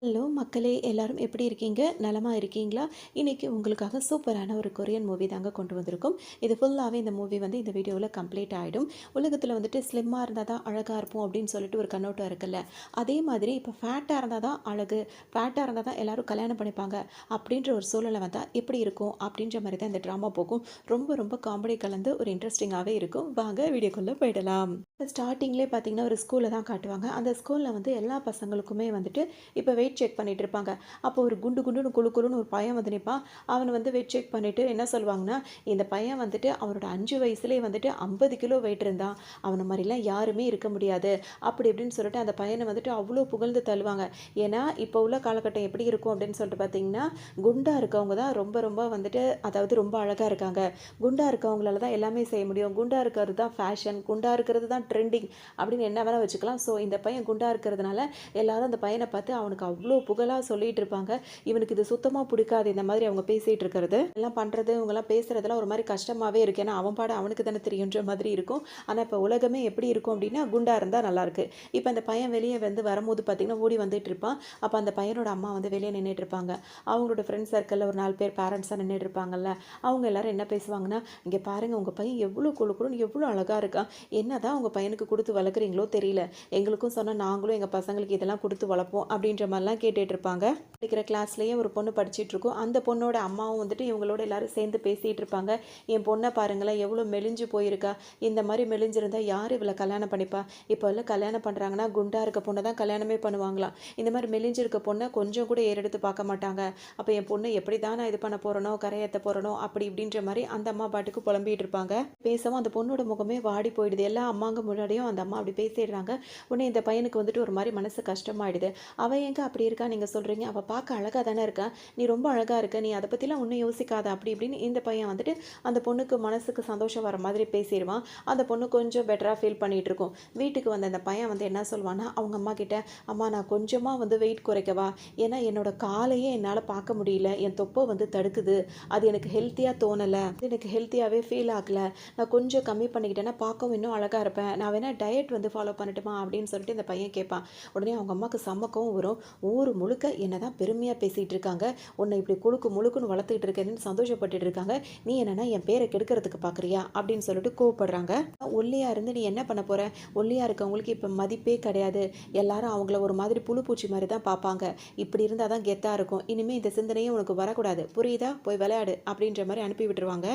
Hello மக்களே, எல்லாரும் எப்படி இருக்கீங்க? நலமா இருக்கீங்களா? இன்னைக்கு உங்களுக்காக சூப்பரான ஒரு கொரியன் மூவி தாங்க கொண்டு வந்திருக்கோம். இது ஃபுல்லாவே இந்த மூவி வந்து இந்த வீடியோல கம்ப்ளீட் ஆயிடும். உலகத்துல வந்துட்டு ஸ்லிம்மா இருந்தா தான் அழகா இருப்போம் அப்படின்னு சொல்லிட்டு ஒரு கண்ணோட்டம் இருக்குல்ல. அதே மாதிரி இப்ப ஃபேட்டா இருந்தா தான் அழகு, ஃபேட்டா இருந்தா தான் எல்லாரும் கல்யாணம் பண்ணிப்பாங்க அப்படின்ற ஒரு சூழ்நிலை வந்தா எப்படி இருக்கும்? அப்படின்ற மாரி தான் இந்த ட்ராமா போகும். ரொம்ப ரொம்ப காமெடி கலந்து ஒரு இன்ட்ரெஸ்டிங்காவே இருக்கும். வாங்க வீடியோக்குள்ள போயிடலாம். ஸ்டார்ட்டிங்லேயே பார்த்தீங்கன்னா ஒரு ஸ்கூல தான் காட்டுவாங்க. அந்த ஸ்கூல்ல வந்து எல்லா பசங்களுக்குமே வந்துட்டு இப்போ வெயிட் செக் பண்ணிட்டு இருப்பாங்க. அப்போ ஒரு குண்டு குண்டுன்னு குளு குளுன்னு ஒரு பையன் வந்து நிப்பான். அவன் வந்து வெயிட் செக் பண்ணிட்டு என்ன சொல்லுவாங்கன்னா, இந்த பையன் வந்துட்டு அவனோட 5 வயசுலேயே வந்துட்டு 50 கிலோ வெயிட் இருந்தான். அவன மாரிலாம் யாருமே இருக்க முடியாது. அப்படி இப்படின்னு சொல்லிட்டு அந்த பையன வந்துட்டு அவ்வளோ புகழ்ந்து தள்ளுவாங்க. ஏன்னா, இப்போ உள்ள காலகட்டம் எப்படி இருக்கும் அப்படின்னு சொல்லிட்டு பார்த்தீங்கன்னா, குண்டா இருக்கவங்க தான் ரொம்ப ரொம்ப வந்துட்டு அதாவது ரொம்ப அழகா இருக்காங்க. குண்டா இருக்கவங்களால தான் எல்லாமே செய்ய முடியும். குண்டா இருக்கிறது தான் ஃபேஷன். குண்டா இருக்கிறது தான் ட்ரெண்டிங் அப்படின்னு என்ன வேணா வச்சுக்கலாம். ஸோ இந்த பையன் குண்டா இருக்கிறதுனால எல்லாரும் அந்த பையனை பார்த்து அவனுக்கு அவ்வளோ புகழாக சொல்லிட்டு இருப்பாங்க. இவனுக்கு இது சுத்தமாக பிடிக்காது இந்த மாதிரி அவங்க பேசிகிட்டு இருக்கிறது. எல்லாம் பண்ணுறது இவங்கெல்லாம் பேசுகிறதெல்லாம் ஒரு மாதிரி கஷ்டமாகவே இருக்குது. ஏன்னா அவன் பாட அவனுக்கு தானே தெரியுன்ற மாதிரி இருக்கும். ஆனால் இப்போ உலகமே எப்படி இருக்கும் அப்படின்னா குண்டா இருந்தால் நல்லாயிருக்கு. இப்போ அந்த பையன் வெளியே வந்து வரும்போது பார்த்தீங்கன்னா ஓடி வந்துட்டு இருப்பான். அப்போ அந்த பையனோட அம்மா வந்து வெளியே நின்றுட்டு இருப்பாங்க. அவங்களோட ஃப்ரெண்ட் சர்க்கிளில் ஒரு 4 பேர் பேரண்ட்ஸாக நின்றுட்டு இருப்பாங்கல்ல. அவங்க எல்லாரும் என்ன பேசுவாங்கன்னா, இங்கே பாருங்க உங்கள் பையன் எவ்வளோ கொழு கொழுன்னு எவ்வளோ அழகாக இருக்கான். என்னதான் உங்கள் பையனுக்கு கொடுத்து வளர்க்குறீங்களோ தெரியல. எங்களுக்கும் சொன்னால் நாங்களும் எங்கள் பசங்களுக்கு இதெல்லாம் கொடுத்து வளர்ப்போம் அப்படின்ற மாதிரிலாம் கேட்டுட்டு இருப்பாங்க. படிக்கிற கிளாஸ்லேயே ஒரு பொண்ணு படிச்சுட்டு இருக்கும். அந்த பொண்ணோட அம்மாவும் வந்துட்டு இவங்களோட எல்லாரும் சேர்ந்து பேசிகிட்டு இருப்பாங்க. என் பொண்ணை பாருங்களேன் எவ்வளோ மெலிஞ்சு போயிருக்கா. இந்த மாதிரி மெலிஞ்சிருந்தா யார் இவளை கல்யாணம் பண்ணிப்பா. இப்போ எல்லாம் கல்யாணம் பண்ணுறாங்கன்னா குண்டா இருக்க பொண்ணை தான் கல்யாணமே பண்ணுவாங்களாம். இந்த மாதிரி மெலிஞ்சிருக்க பொண்ணை கொஞ்சம் கூட ஏறெடுத்து பார்க்க மாட்டாங்க. அப்போ என் பொண்ணு எப்படி தான் நான் இது பண்ண போகிறனோ கரையேற்ற போகிறனோ அப்படி இப்படின்ற மாதிரி அந்த அம்மா பாட்டுக்கு புலம்பிகிட்டு இருப்பாங்க. பேசவும் அந்த பொண்ணோட முகமே வாடி போயிடுது. எல்லா அம்மாங்க முன்னாடியும் அந்த அம்மா அப்படி பேசிடுறாங்க. உடனே இந்த பையனுக்கு வந்துட்டு ஒரு மாதிரி மனசு கஷ்டமாயிடுது. அவள் எங்க அப்படி இருக்கா நீங்கள் சொல்கிறீங்க, அவள் பார்க்க அழகாக தானே இருக்கா, நீ ரொம்ப அழகாக இருக்க, நீ அதை பற்றிலாம் ஒன்றும் யோசிக்காத அப்படி இப்படின்னு இந்த பையன் வந்துட்டு அந்த பொண்ணுக்கு மனசுக்கு சந்தோஷம் வர மாதிரி பேசிடுவான். அந்த பொண்ணு கொஞ்சம் பெட்டராக ஃபீல் பண்ணிகிட்டு இருக்கும். வீட்டுக்கு வந்த அந்த பையன் வந்து என்ன சொல்வான்னா அவங்க அம்மா கிட்ட, அம்மா நான் கொஞ்சமாக வந்து வெயிட் குறைக்கவா, ஏன்னா என்னோட காலையே என்னால் பார்க்க முடியல, என் தொப்பை வந்து தடுக்குது, அது எனக்கு ஹெல்த்தியாக தோணலை, எனக்கு ஹெல்த்தியாகவே ஃபீல் ஆகலை, நான் கொஞ்சம் கம்மி பண்ணிக்கிட்டேன்னா பார்க்கவும் இன்னும் அழகாக இருப்பேன், நான் வேணால் டயட் வந்து ஃபாலோ பண்ணட்டுமா அப்படின்னு சொல்லிட்டு இந்த பையன் கேட்பான். உடனே அவங்க அம்மாவுக்கு சம்மக்கவும் வரும். ஊர் முழுக்க என்ன தான் பெருமையாக பேசிகிட்டு இருக்காங்க, உன்னை இப்படி குழுக்கு முழுக்குன்னு வளர்த்துக்கிட்டு இருக்கேன்னு சந்தோஷப்பட்டுட்டு இருக்காங்க, நீ என்னன்னா என் பேரை கெடுக்கிறதுக்கு பார்க்குறியா அப்படின்னு சொல்லிட்டு கோவப்படுறாங்க. ஒல்லியாக இருந்து நீ என்ன பண்ண போகிற, ஒல்லியாக இருக்கவங்களுக்கு இப்போ மதிப்பே கிடையாது, எல்லாரும் அவங்கள ஒரு மாதிரி புழு பூச்சி மாதிரி தான் பார்ப்பாங்க, இப்படி இருந்தால் தான் கெத்தாக இருக்கும், இனிமேல் இந்த சிந்தனையே உனக்கு வரக்கூடாது புரியுதா, போய் விளையாடு அப்படின்ற மாதிரி அனுப்பி விட்டுருவாங்க.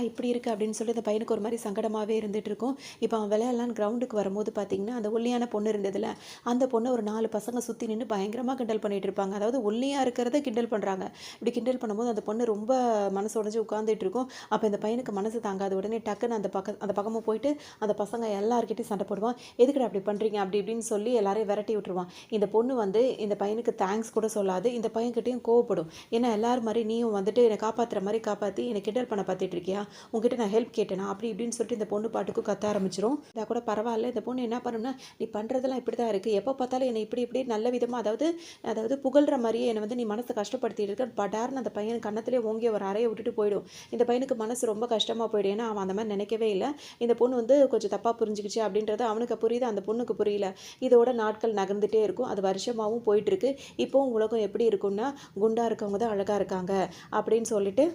இப்படி இருக்குது அப்படின்னு சொல்லி இந்த பையனுக்கு ஒரு மாதிரி சங்கடமாகவே இருந்துட்டு இருக்கும். இப்போ அவன் விளையாடலான்னு கிரவுண்டுக்கு வரும்போது பார்த்தீங்கன்னா அந்த ஒல்லியான பொண்ணு இருந்ததில்ல, அந்த பொண்ணை ஒரு 4 பசங்க சுற்றி நின்று பயங்கரமாக கிண்டல் பண்ணிட்டு இருப்பாங்க. அதாவது ஒல்லியாக இருக்கிறத கிண்டல் பண்ணுறாங்க. இப்படி கிண்டல் பண்ணும்போது அந்த பொண்ணு ரொம்ப மனசு உடஞ்சி உட்காந்துட்டு இருக்கும். அப்போ இந்த பையனுக்கு மனசு தாங்காது. உடனே டக்குன்னு அந்த பக்கமாக போயிட்டு அந்த பசங்க எல்லார்கிட்டையும் சண்டை போடுவான். எதுக்குடா அப்படி பண்ணுறீங்க அப்படி இப்படின்னு சொல்லி எல்லாரையும் விரட்டி விட்டுருவான். இந்த பொண்ணு வந்து இந்த பையனுக்கு தேங்க்ஸ் கூட சொல்லாது. இந்த பையன்கிட்டையும் கோவப்படும். ஏன்னா எல்லாரும் மாதிரி நீயும் வந்துட்டு என்னை காப்பாற்றுற மாதிரி காப்பாற்றி என்னை கிண்டல் பண்ண பார்த்துட்டு இருக்கியா, உங்ககிட்ட நான் ஹெல்ப் கேட்டேனா அப்படி இப்படின்னு சொல்லிட்டு இந்த பொண்ணு பாட்டுக்கு கத்த ஆரம்பிச்சிடும். இதாக கூட பரவாயில்ல, இந்த பொண்ணு என்ன பண்ணுன்னா, நீ பண்ணுறதெல்லாம் இப்படி தான் இருக்குது, எப்போ பார்த்தாலும் என்னை இப்படி இப்படி நல்ல விதமாக அதாவது அதாவது புகழ்கிற மாதிரியே என்னை வந்து நீ மனசை கஷ்டப்படுத்திட்டு இருக்க, படார்னு அந்த பையன் கன்னத்திலே ஓங்கி ஒரு அறையை விட்டுட்டு போயிடும். இந்த பையனுக்கு மனசு ரொம்ப கஷ்டமாக போயிடும். ஏன்னா அவன் அந்த மாதிரி நினைக்கவே இல்லை. இந்த பொண்ணு வந்து கொஞ்சம் தப்பாக புரிஞ்சுக்கிச்சு அப்படின்றது அவனுக்கு புரியுது, அந்த பொண்ணுக்கு புரியல. இதோட நாட்கள் நகர்ந்துட்டே இருக்கும். அது வருஷமாகவும் போயிட்டுருக்கு. இப்போவும் உலகம் எப்படி இருக்குன்னா குண்டா இருக்கவங்க தான் அழகாக இருக்காங்க அப்படின்னு சொல்லிட்டு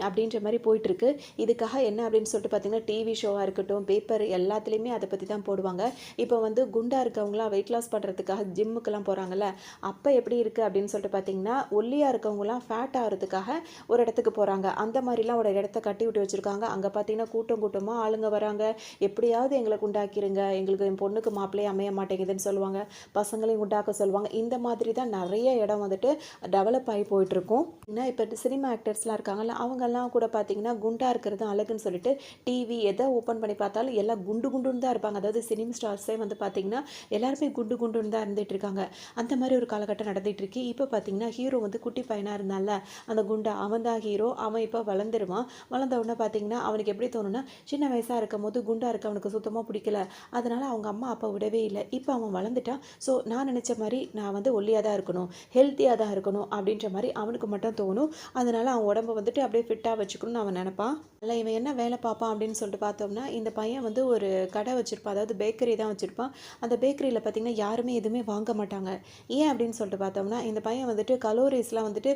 அப்படின்ற மாதிரி போயிட்டுருக்கு. இதுக்காக என்ன அப்படின்னு சொல்லிட்டு பார்த்தீங்கன்னா டிவி ஷோவாக இருக்கட்டும், பேப்பர் எல்லாத்துலேயுமே அதை பற்றி தான் போடுவாங்க. இப்போ வந்து குண்டா இருக்கவங்களாம் வெயிட் லாஸ் பண்ணுறதுக்காக ஜிம்முக்கெல்லாம் போகிறாங்கல்ல, அப்போ எப்படி இருக்குது அப்படின்னு சொல்லிட்டு பார்த்தீங்கன்னா ஒல்லியாக இருக்கவங்களாம் ஃபேட் ஆகிறதுக்காக ஒரு இடத்துக்கு போகிறாங்க. அந்த மாதிரிலாம் ஒரு இடத்த கட்டி விட்டு வச்சுருக்காங்க. அங்கே பார்த்தீங்கன்னா கூட்டம் கூட்டமாக ஆளுங்க வராங்க. எப்படியாவது எங்களை உண்டாக்கிருங்க, எங்களுக்கு என் பொண்ணுக்கு மாப்பிள்ளையே அமைய மாட்டேங்குதுன்னு சொல்லுவாங்க. பசங்களையும் உண்டாக்க சொல்லுவாங்க. இந்த மாதிரி தான் நிறைய இடம் வந்துட்டு டெவலப் ஆகி போயிட்டுருக்கும். ஏன்னா இப்போ சினிமா ஆக்டர்ஸ்லாம் இருக்காங்கல்ல, அவங்கெல்லாம் கூட பார்த்தீங்கன்னா குண்டாக இருக்கிறது அழகுன்னு சொல்லிட்டு டிவி எதை ஓப்பன் பண்ணி பார்த்தாலும் எல்லாம் குண்டு குண்டுன்னு தான் இருப்பாங்க. அதாவது சினிமா ஸ்டார்ஸே வந்து பார்த்தீங்கன்னா எல்லாருமே குண்டு குண்டுன்னு தான் இருந்துகிட்டு இருக்காங்க. அந்த மாதிரி ஒரு காலகட்டம் நடந்துகிட்டு இருக்கு. இப்போ பார்த்தீங்கன்னா ஹீரோ வந்து குட்டி பையனாக இருந்தால அந்த குண்டா அவன் தான் ஹீரோ. அவன் இப்போ வளர்ந்துருவான். வளர்ந்த உடனே பார்த்தீங்கன்னா அவனுக்கு எப்படி தோணுன்னா, சின்ன வயசாக இருக்கும் போது குண்டா இருக்க அவனுக்கு சுத்தமாக பிடிக்கல. அதனால அவங்க அம்மா அப்பா விடவே இல்லை. இப்போ அவன் வளர்ந்துட்டான். ஸோ நான் நினச்ச மாதிரி நான் வந்து ஒல்லியாக தான் இருக்கணும், ஹெல்த்தியாக தான் இருக்கணும் அப்படின்ற மாதிரி அவனுக்கு மட்டும் தோணும். அதனால அவன் உடம்பை வந்துட்டு அப்படியே ஃபிட்டாக வச்சுக்கணும்னு அவன் நினைப்பான். இல்லை இவன் என்ன வேலை பார்ப்பான் அப்படின்னு சொல்லிட்டு பார்த்தோம்னா, இந்த பையன் வந்து ஒரு கடை வச்சுருப்பான். அதாவது பேக்கரி தான் வச்சுருப்பான். அந்த பேக்கரியில் பார்த்தீங்கன்னா யாருமே எதுவுமே வாங்க மாட்டாங்க. ஏன் அப்படின்னு சொல்லிட்டு சொல்லிட்டு பார்த்தோம்னா இந்த பையன் வந்துட்டு கலோரிஸ்லாம் வந்துட்டு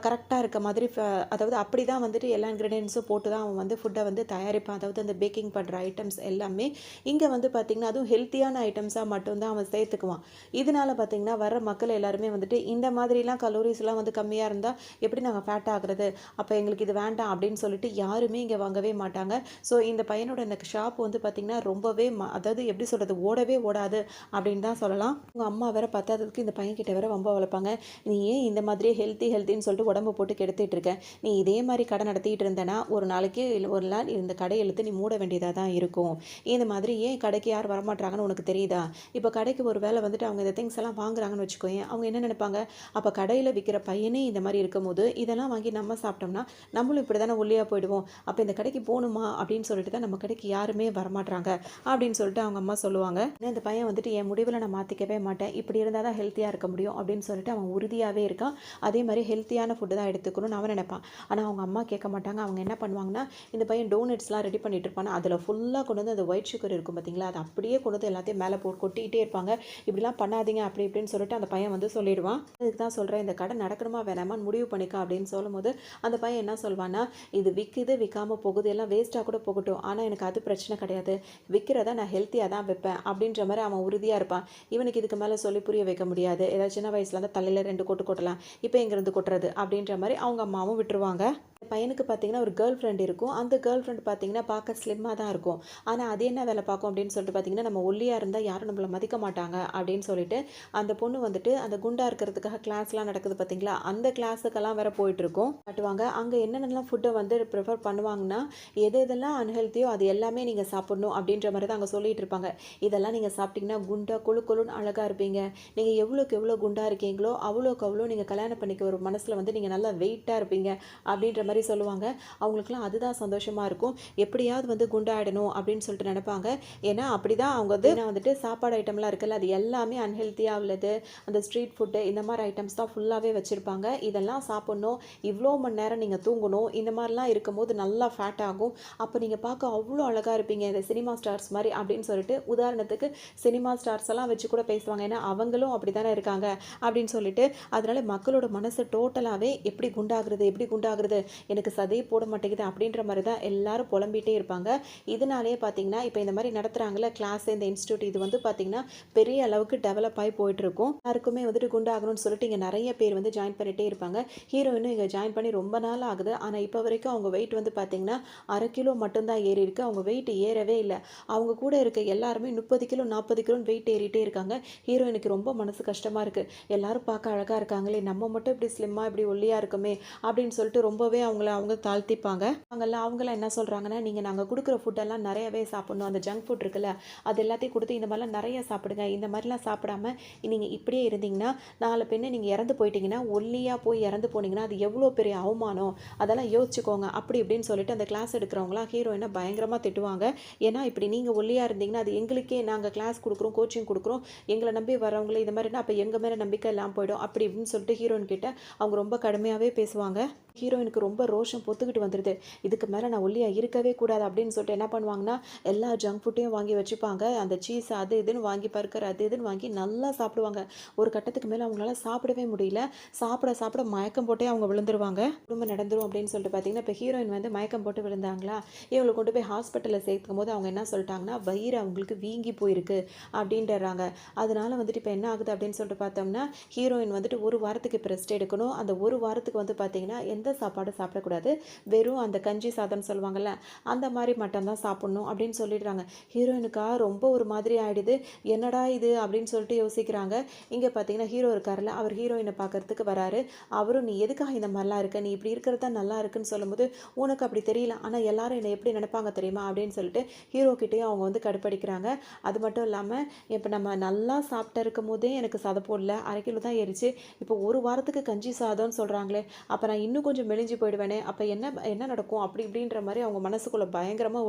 கரெக்டாக இருக்க மாதிரி அதாவது அப்படி தான் வந்துட்டு எல்லா இன்க்ரீடியன்ஸும் போட்டு தான் அவன் வந்து ஃபுட்டை வந்து தயாரிப்பான். அதாவது அந்த பேக்கிங் பண்ணுற ஐட்டம்ஸ் எல்லாமே இங்கே வந்து பார்த்திங்கன்னா அதுவும் ஹெல்த்தியான ஐட்டம்ஸாக மட்டும்தான் அவன் சேர்த்துக்குவான். இதனால பார்த்திங்கன்னா வர மக்கள் எல்லாருமே வந்துட்டு இந்த மாதிரிலாம் கலோரிஸ்லாம் வந்து கம்மியாக இருந்தால் எப்படி நாங்கள் ஃபேட் ஆகுறது, அப்போ எங்களுக்கு இது வேண்டாம் அப்படின்னு சொல்லிட்டு யாருமே இங்கே வாங்கவே மாட்டாங்க. ஸோ இந்த பையனோட இந்த ஷாப் வந்து பார்த்திங்கன்னா ரொம்பவே அதாவது எப்படி சொல்கிறது, ஓடவே ஓடாது அப்படின்னு தான் சொல்லலாம். உங்கள் அம்மா வேற பத்தாததுக்கு இந்த பையன் கிட்ட வேற வம்ப வளர்ப்பாங்க. நீ ஏன் இந்த மாதிரியே ஹெல்த்தின்னு சொல்லிட்டு உடம்பு போட்டு கெடுத்துட்டு இருக்க, நீ இதே மாதிரி கடை நடத்திட்டு இருந்தேன்னா ஒரு நாளைக்கு ஒரு நாள் இந்த கடை இழுத்து நீ மூட வேண்டியதாக தான் இருக்கும். இந்த மாதிரி ஏன் கடைக்கு யார் வரமாட்டாங்கன்னு உனக்கு தெரியுதா? இப்போ கடைக்கு ஒரு வேளை வந்துட்டு அவங்க இந்த திங்ஸ் எல்லாம் வாங்குறாங்கன்னு வச்சுக்கோயேன், அவங்க என்ன நினைப்பாங்க, அப்போ கடையில் விற்கிற பையனே இந்த மாதிரி இருக்கும்போது இதெல்லாம் வாங்கி நம்ம சாப்பிட்டோம்னா நம்மளும் இப்படி தானே ஒல்லியாக போயிடுவோம், அப்போ இந்த கடைக்கு போகணுமா அப்படின்னு சொல்லிட்டு தான் நம்ம கடைக்கு யாருமே வரமாட்டாங்க அப்படின்னு சொல்லிட்டு அவங்க அம்மா சொல்லுவாங்க. இந்த பையன் வந்துட்டு என் முடிவில் நான் மாற்றிக்கவே மாட்டேன், இப்படி இருந்தால் தான் ஹெல்த்தியாக இருக்க முடியும் அப்படின்னு சொல்லிட்டு அவன் உறுதியாகவே இருக்கான். அதே மாதிரி ஹெல்த்தியான ஃபுட்டு தான் எடுத்துக்கணும்னு அவன் நினைப்பான். ஆனால் அவங்க அம்மா கேட்க மாட்டாங்க. அவங்க என்ன பண்ணுவாங்கன்னா, இந்த பையன் டோனட்ஸ்லாம் ரெடி பண்ணிட்டு இருப்பானா அதில் ஃபுல்லாக கொண்டு வந்து அந்த ஒயிட் சுகர் இருக்கும் பார்த்தீங்களா, அதை அப்படியே கொண்டு வந்து எல்லாத்தையும் மேலே போட்டு கொட்டிக்கிட்டே இருப்பாங்க. இப்படிலாம் பண்ணாதீங்க அப்படி இப்படின்னு சொல்லிட்டு அந்த பையன் வந்து சொல்லிடுவான். அதுக்கு தான் சொல்கிறேன், இந்த கடை நடக்கணுமா வேணாமான்னு முடிவு பண்ணிக்க அப்படின்னு சொல்லும்போது அந்த பையன் என்ன சொல்வான்னா, இது விற்குது விற்காமல் போகுது எல்லாம் வேஸ்ட்டாக கூட போகட்டும், ஆனால் எனக்கு அது பிரச்சனை கிடையாது, விற்கிறத நான் ஹெல்த்தியாக தான் வைப்பேன் அப்படின்ற மாதிரி அவன் உறுதியாக இருப்பான். இவனுக்கு இதுக்கு மேலே சொல்லி புரிய வைக்க முடியாது. ஏதாவது சின்ன வயசுல வந்து தலையில் 2 கொட்டு கொட்டலாம், இப்போ எங்கேருந்து கொட்டுறது அப்படின்ற மாதிரி அவங்க அம்மாவும் விட்டுருவாங்க. பையனுக்கு பார்த்தீங்கன்னா ஒரு கேர்ள் ஃப்ரெண்ட் இருக்கும். அந்த கேர்ள் ஃப்ரெண்ட் பார்த்தீங்கன்னா பார்க்க ஸ்லிம்மாக தான் இருக்கும். ஆனால் அது என்ன வேலை பார்க்கும் அப்படின்னு சொல்லிட்டு பார்த்தீங்கன்னா, நம்ம ஒல்லியாக இருந்தால் யாரும் நம்மளை மதிக்க மாட்டாங்க அப்படின்னு சொல்லிட்டு அந்த பொண்ணு வந்துட்டு அந்த குண்டா இருக்கிறதுக்காக கிளாஸ்லாம் நடக்குது பார்த்தீங்களா, அந்த கிளாஸுக்கெல்லாம் வேற போயிட்டுருக்கும் காட்டுவாங்க. அங்கே என்னென்னலாம் ஃபுட்டை வந்து ப்ரிஃபர் பண்ணுவாங்கன்னா, எதெல்லாம் அன்ஹெல்த்தியோ அது எல்லாமே நீங்கள் சாப்பிடணும் அப்படின்ற மாதிரி தான் அங்கே சொல்லிட்டு இருப்பாங்க. இதெல்லாம் நீங்கள் சாப்பிட்டீங்கன்னா குண்டா கொழுன்னு அழகாக இருப்பீங்க, நீங்கள் எவ்வளோக்கு எவ்வளோ குண்டா இருக்கீங்களோ அவ்வளோக்கு அவ்வளோ நீங்கள் கல்யாணம் பண்ணிக்க ஒரு மனசில் வந்து நீங்கள் நல்லா வெயிட்டாக இருப்பீங்க அப்படின்ற மாதிரி சொல்லுவாங்க. அவங்களுக்குலாம் அதுதான் சந்தோஷமாக இருக்கும். எப்படியாவது வந்து குண்டாயிடணும் அப்படின்னு சொல்லிட்டு நினைப்பாங்க. ஏன்னா அப்படி தான் அவங்க வந்துட்டு சாப்பாடு ஐட்டம்லாம் இருக்குல்ல, அது எல்லாமே அன்ஹெல்த்தியாக உள்ளது, அந்த ஸ்ட்ரீட் ஃபுட்டு இந்த மாதிரி ஐட்டம்ஸ் தான் ஃபுல்லாகவே வச்சுருப்பாங்க. இதெல்லாம் சாப்பிட்ணும், இவ்வளோ மணி நேரம் நீங்கள் தூங்கணும், இந்த மாதிரிலாம் இருக்கும்போது நல்லா ஃபேட் ஆகும், அப்போ நீங்கள் பார்க்க அவ்வளோ அழகாக இருப்பீங்க, இந்த சினிமா ஸ்டார்ஸ் மாதிரி அப்படின்னு சொல்லிட்டு உதாரணத்துக்கு சினிமா ஸ்டார்ஸ் எல்லாம் வச்சு கூட பேசுவாங்க. ஏன்னா அவங்களும் அப்படி தானே இருக்காங்க அப்படின்னு சொல்லிட்டு. அதனால மக்களோட மனசு டோட்டலாகவே எப்படி குண்டாகிறது எனக்கு சதையே போட மாட்டேங்குது அப்படின்ற மாதிரி தான் எல்லாரும் புலம்பிகிட்டே இருப்பாங்க. இதனாலேயே பார்த்தீங்கன்னா இப்போ இந்த மாதிரி நடத்துகிறாங்கல்ல கிளாஸ், இந்த இன்ஸ்டியூட், இது வந்து பார்த்தீங்கன்னா பெரிய அளவுக்கு டெவலப் ஆகி போயிட்டுருக்கும். யாருக்குமே வந்துட்டு குண்டாகணும்னு சொல்லிட்டு இங்கே நிறைய பேர் வந்து ஜாயின் பண்ணிகிட்டே இருப்பாங்க. ஹீரோயினும் இங்கே ஜாயின் பண்ணி ரொம்ப நாள் ஆகுது. ஆனால் இப்போ வரைக்கும் அவங்க வெயிட் வந்து பார்த்தீங்கன்னா 1/2 கிலோ மட்டும்தான் ஏறி இருக்குது. அவங்க வெயிட் ஏறவே இல்லை. அவங்க கூட இருக்க எல்லாருமே 30 கிலோ 40 கிலோன்னு வெயிட் ஏறிட்டே இருக்காங்க. ஹீரோயினுக்கு ரொம்ப மனசு கஷ்டமாக இருக்குது. எல்லாரும் பார்க்க அழகாக இருக்காங்களே, நம்ம மட்டும் இப்படி ஸ்லிம்மாக இப்படி ஒல்லியாக இருக்குமே அப்படின்னு சொல்லிட்டு ரொம்பவே அவங்க தாழ்த்திப்பாங்க. அவங்களாம் என்ன சொல்கிறாங்கன்னா, நீங்கள் நாங்கள் கொடுக்குற ஃபுட்டெல்லாம் நிறையவே சாப்பிட்ணும், அந்த ஜங்க் ஃபுட் இருக்குல்ல அது எல்லாத்தையும் கொடுத்து இந்த மாதிரிலாம் நிறைய சாப்பிடுங்க, இந்த மாதிரிலாம் சாப்பிடாம நீங்கள் இப்படியே இருந்தீங்கன்னா நாலு பின்ன நீங்கள் இறந்து போயிட்டீங்கன்னா, ஒல்லியாக போய் இறந்து போனீங்கன்னா அது எவ்வளோ பெரிய அவமானம், அதெல்லாம் யோசிச்சுக்கோங்க அப்படி இப்படின்னு சொல்லிட்டு அந்த கிளாஸ் எடுக்கிறவங்களாம் ஹீரோயினை பயங்கரமாக திட்டுவாங்க. ஏன்னா இப்படி நீங்கள் ஒல்லியாக இருந்தீங்கன்னா அது எங்களுக்கே, நாங்கள் கிளாஸ் கொடுக்குறோம், கோச்சிங் கொடுக்குறோம், எங்களை நம்பி வரவங்களே இது மாதிரினா அப்போ எங்கள் மேலே நம்பிக்கை இல்லாமல் போயிடும் அப்படி இப்படின்னு சொல்லிட்டு ஹீரோயின் கிட்ட அவங்க ரொம்ப கடுமையாகவே பேசுவாங்க. ஹீரோயினுக்கு ரொம்ப ரோஷம் பொத்துக்கிட்டு வந்துடுது. இதுக்கு மேலே நான் ஒல்லியாக இருக்கவே கூடாது அப்படின்னு சொல்லிட்டு என்ன பண்ணுவாங்கன்னா, எல்லா ஜங்க் ஃபுட்டையும் வாங்கி வச்சுப்பாங்க. அந்த சீஸ் அது இதுன்னு வாங்கி, பர்கர் அது இதுன்னு வாங்கி நல்லா சாப்பிடுவாங்க. ஒரு கட்டத்துக்கு மேலே அவங்களால சாப்பிடவே முடியல. சாப்பிட மயக்கம் போட்டே அவங்க விழுந்துருவாங்க. குடும்பம் நடந்துரும் அப்படின்னு சொல்லிட்டு பார்த்தீங்கன்னா, இப்போ ஹீரோயின் வந்து மயக்கம் போட்டு விழுந்தாங்களா, இவங்களை கொண்டு போய் ஹாஸ்பிட்டலில் சேர்க்கும் போது அவங்க என்ன சொல்லிட்டாங்கன்னா, வயிறு அவங்களுக்கு வீங்கி போயிருக்கு அப்படின்றாங்க. அதனால வந்துட்டு இப்போ என்ன ஆகுது அப்படின்னு சொல்லிட்டு பார்த்தோம்னா, ஹீரோயின் வந்துட்டு ஒரு வாரத்துக்கு இப்போ ரெஸ்ட் எடுக்கணும். அந்த ஒரு வாரத்துக்கு வந்து பார்த்தீங்கன்னா எந்த சாப்பாடு சாப்பிடக்கூடாது, வெறும் அந்த கஞ்சி சாதம் சொல்லுவாங்கள்ல அந்த மாதிரி மட்டும்தான் சாப்பிட்ணும் அப்படின்னு சொல்லிடுறாங்க. ஹீரோயினுக்கா ரொம்ப ஒரு மாதிரி ஆகிடுது. என்னடா இது அப்படின்னு சொல்லிட்டு யோசிக்கிறாங்க. இங்கே பார்த்தீங்கன்னா ஹீரோ இருக்கார்ல, அவர் ஹீரோயினை பார்க்கறதுக்கு வராரு. அவரும் நீ எதுக்காக இந்த மாதிரிலாம் இருக்க, நீ இப்படி இருக்கிறது தான் நல்லா இருக்குன்னு சொல்லும்போது, உனக்கு அப்படி தெரியல, ஆனால் எல்லாரும் என்னை எப்படி நினைப்பாங்க தெரியுமா அப்படின்னு சொல்லிட்டு ஹீரோ கிட்டேயும் அவங்க வந்து கடுப்படிக்கிறாங்க. அது மட்டும் இல்லாமல் இப்போ நம்ம நல்லா சாப்பிட்டு இருக்கும் போதே எனக்கு சதை போடல, 1/2 கிலோ தான் ஏறிச்சு, இப்போ ஒரு வாரத்துக்கு கஞ்சி சாதம்னு சொல்கிறாங்களே, அப்போ நான் இன்னும் கொஞ்சம் மெலிஞ்சு போயிடுவேன் ஆயிடுவேனே, அப்போ என்ன என்ன நடக்கும் அப்படி இப்படின்ற மாதிரி அவங்க மனசுக்குள்ளே பயங்கரமாக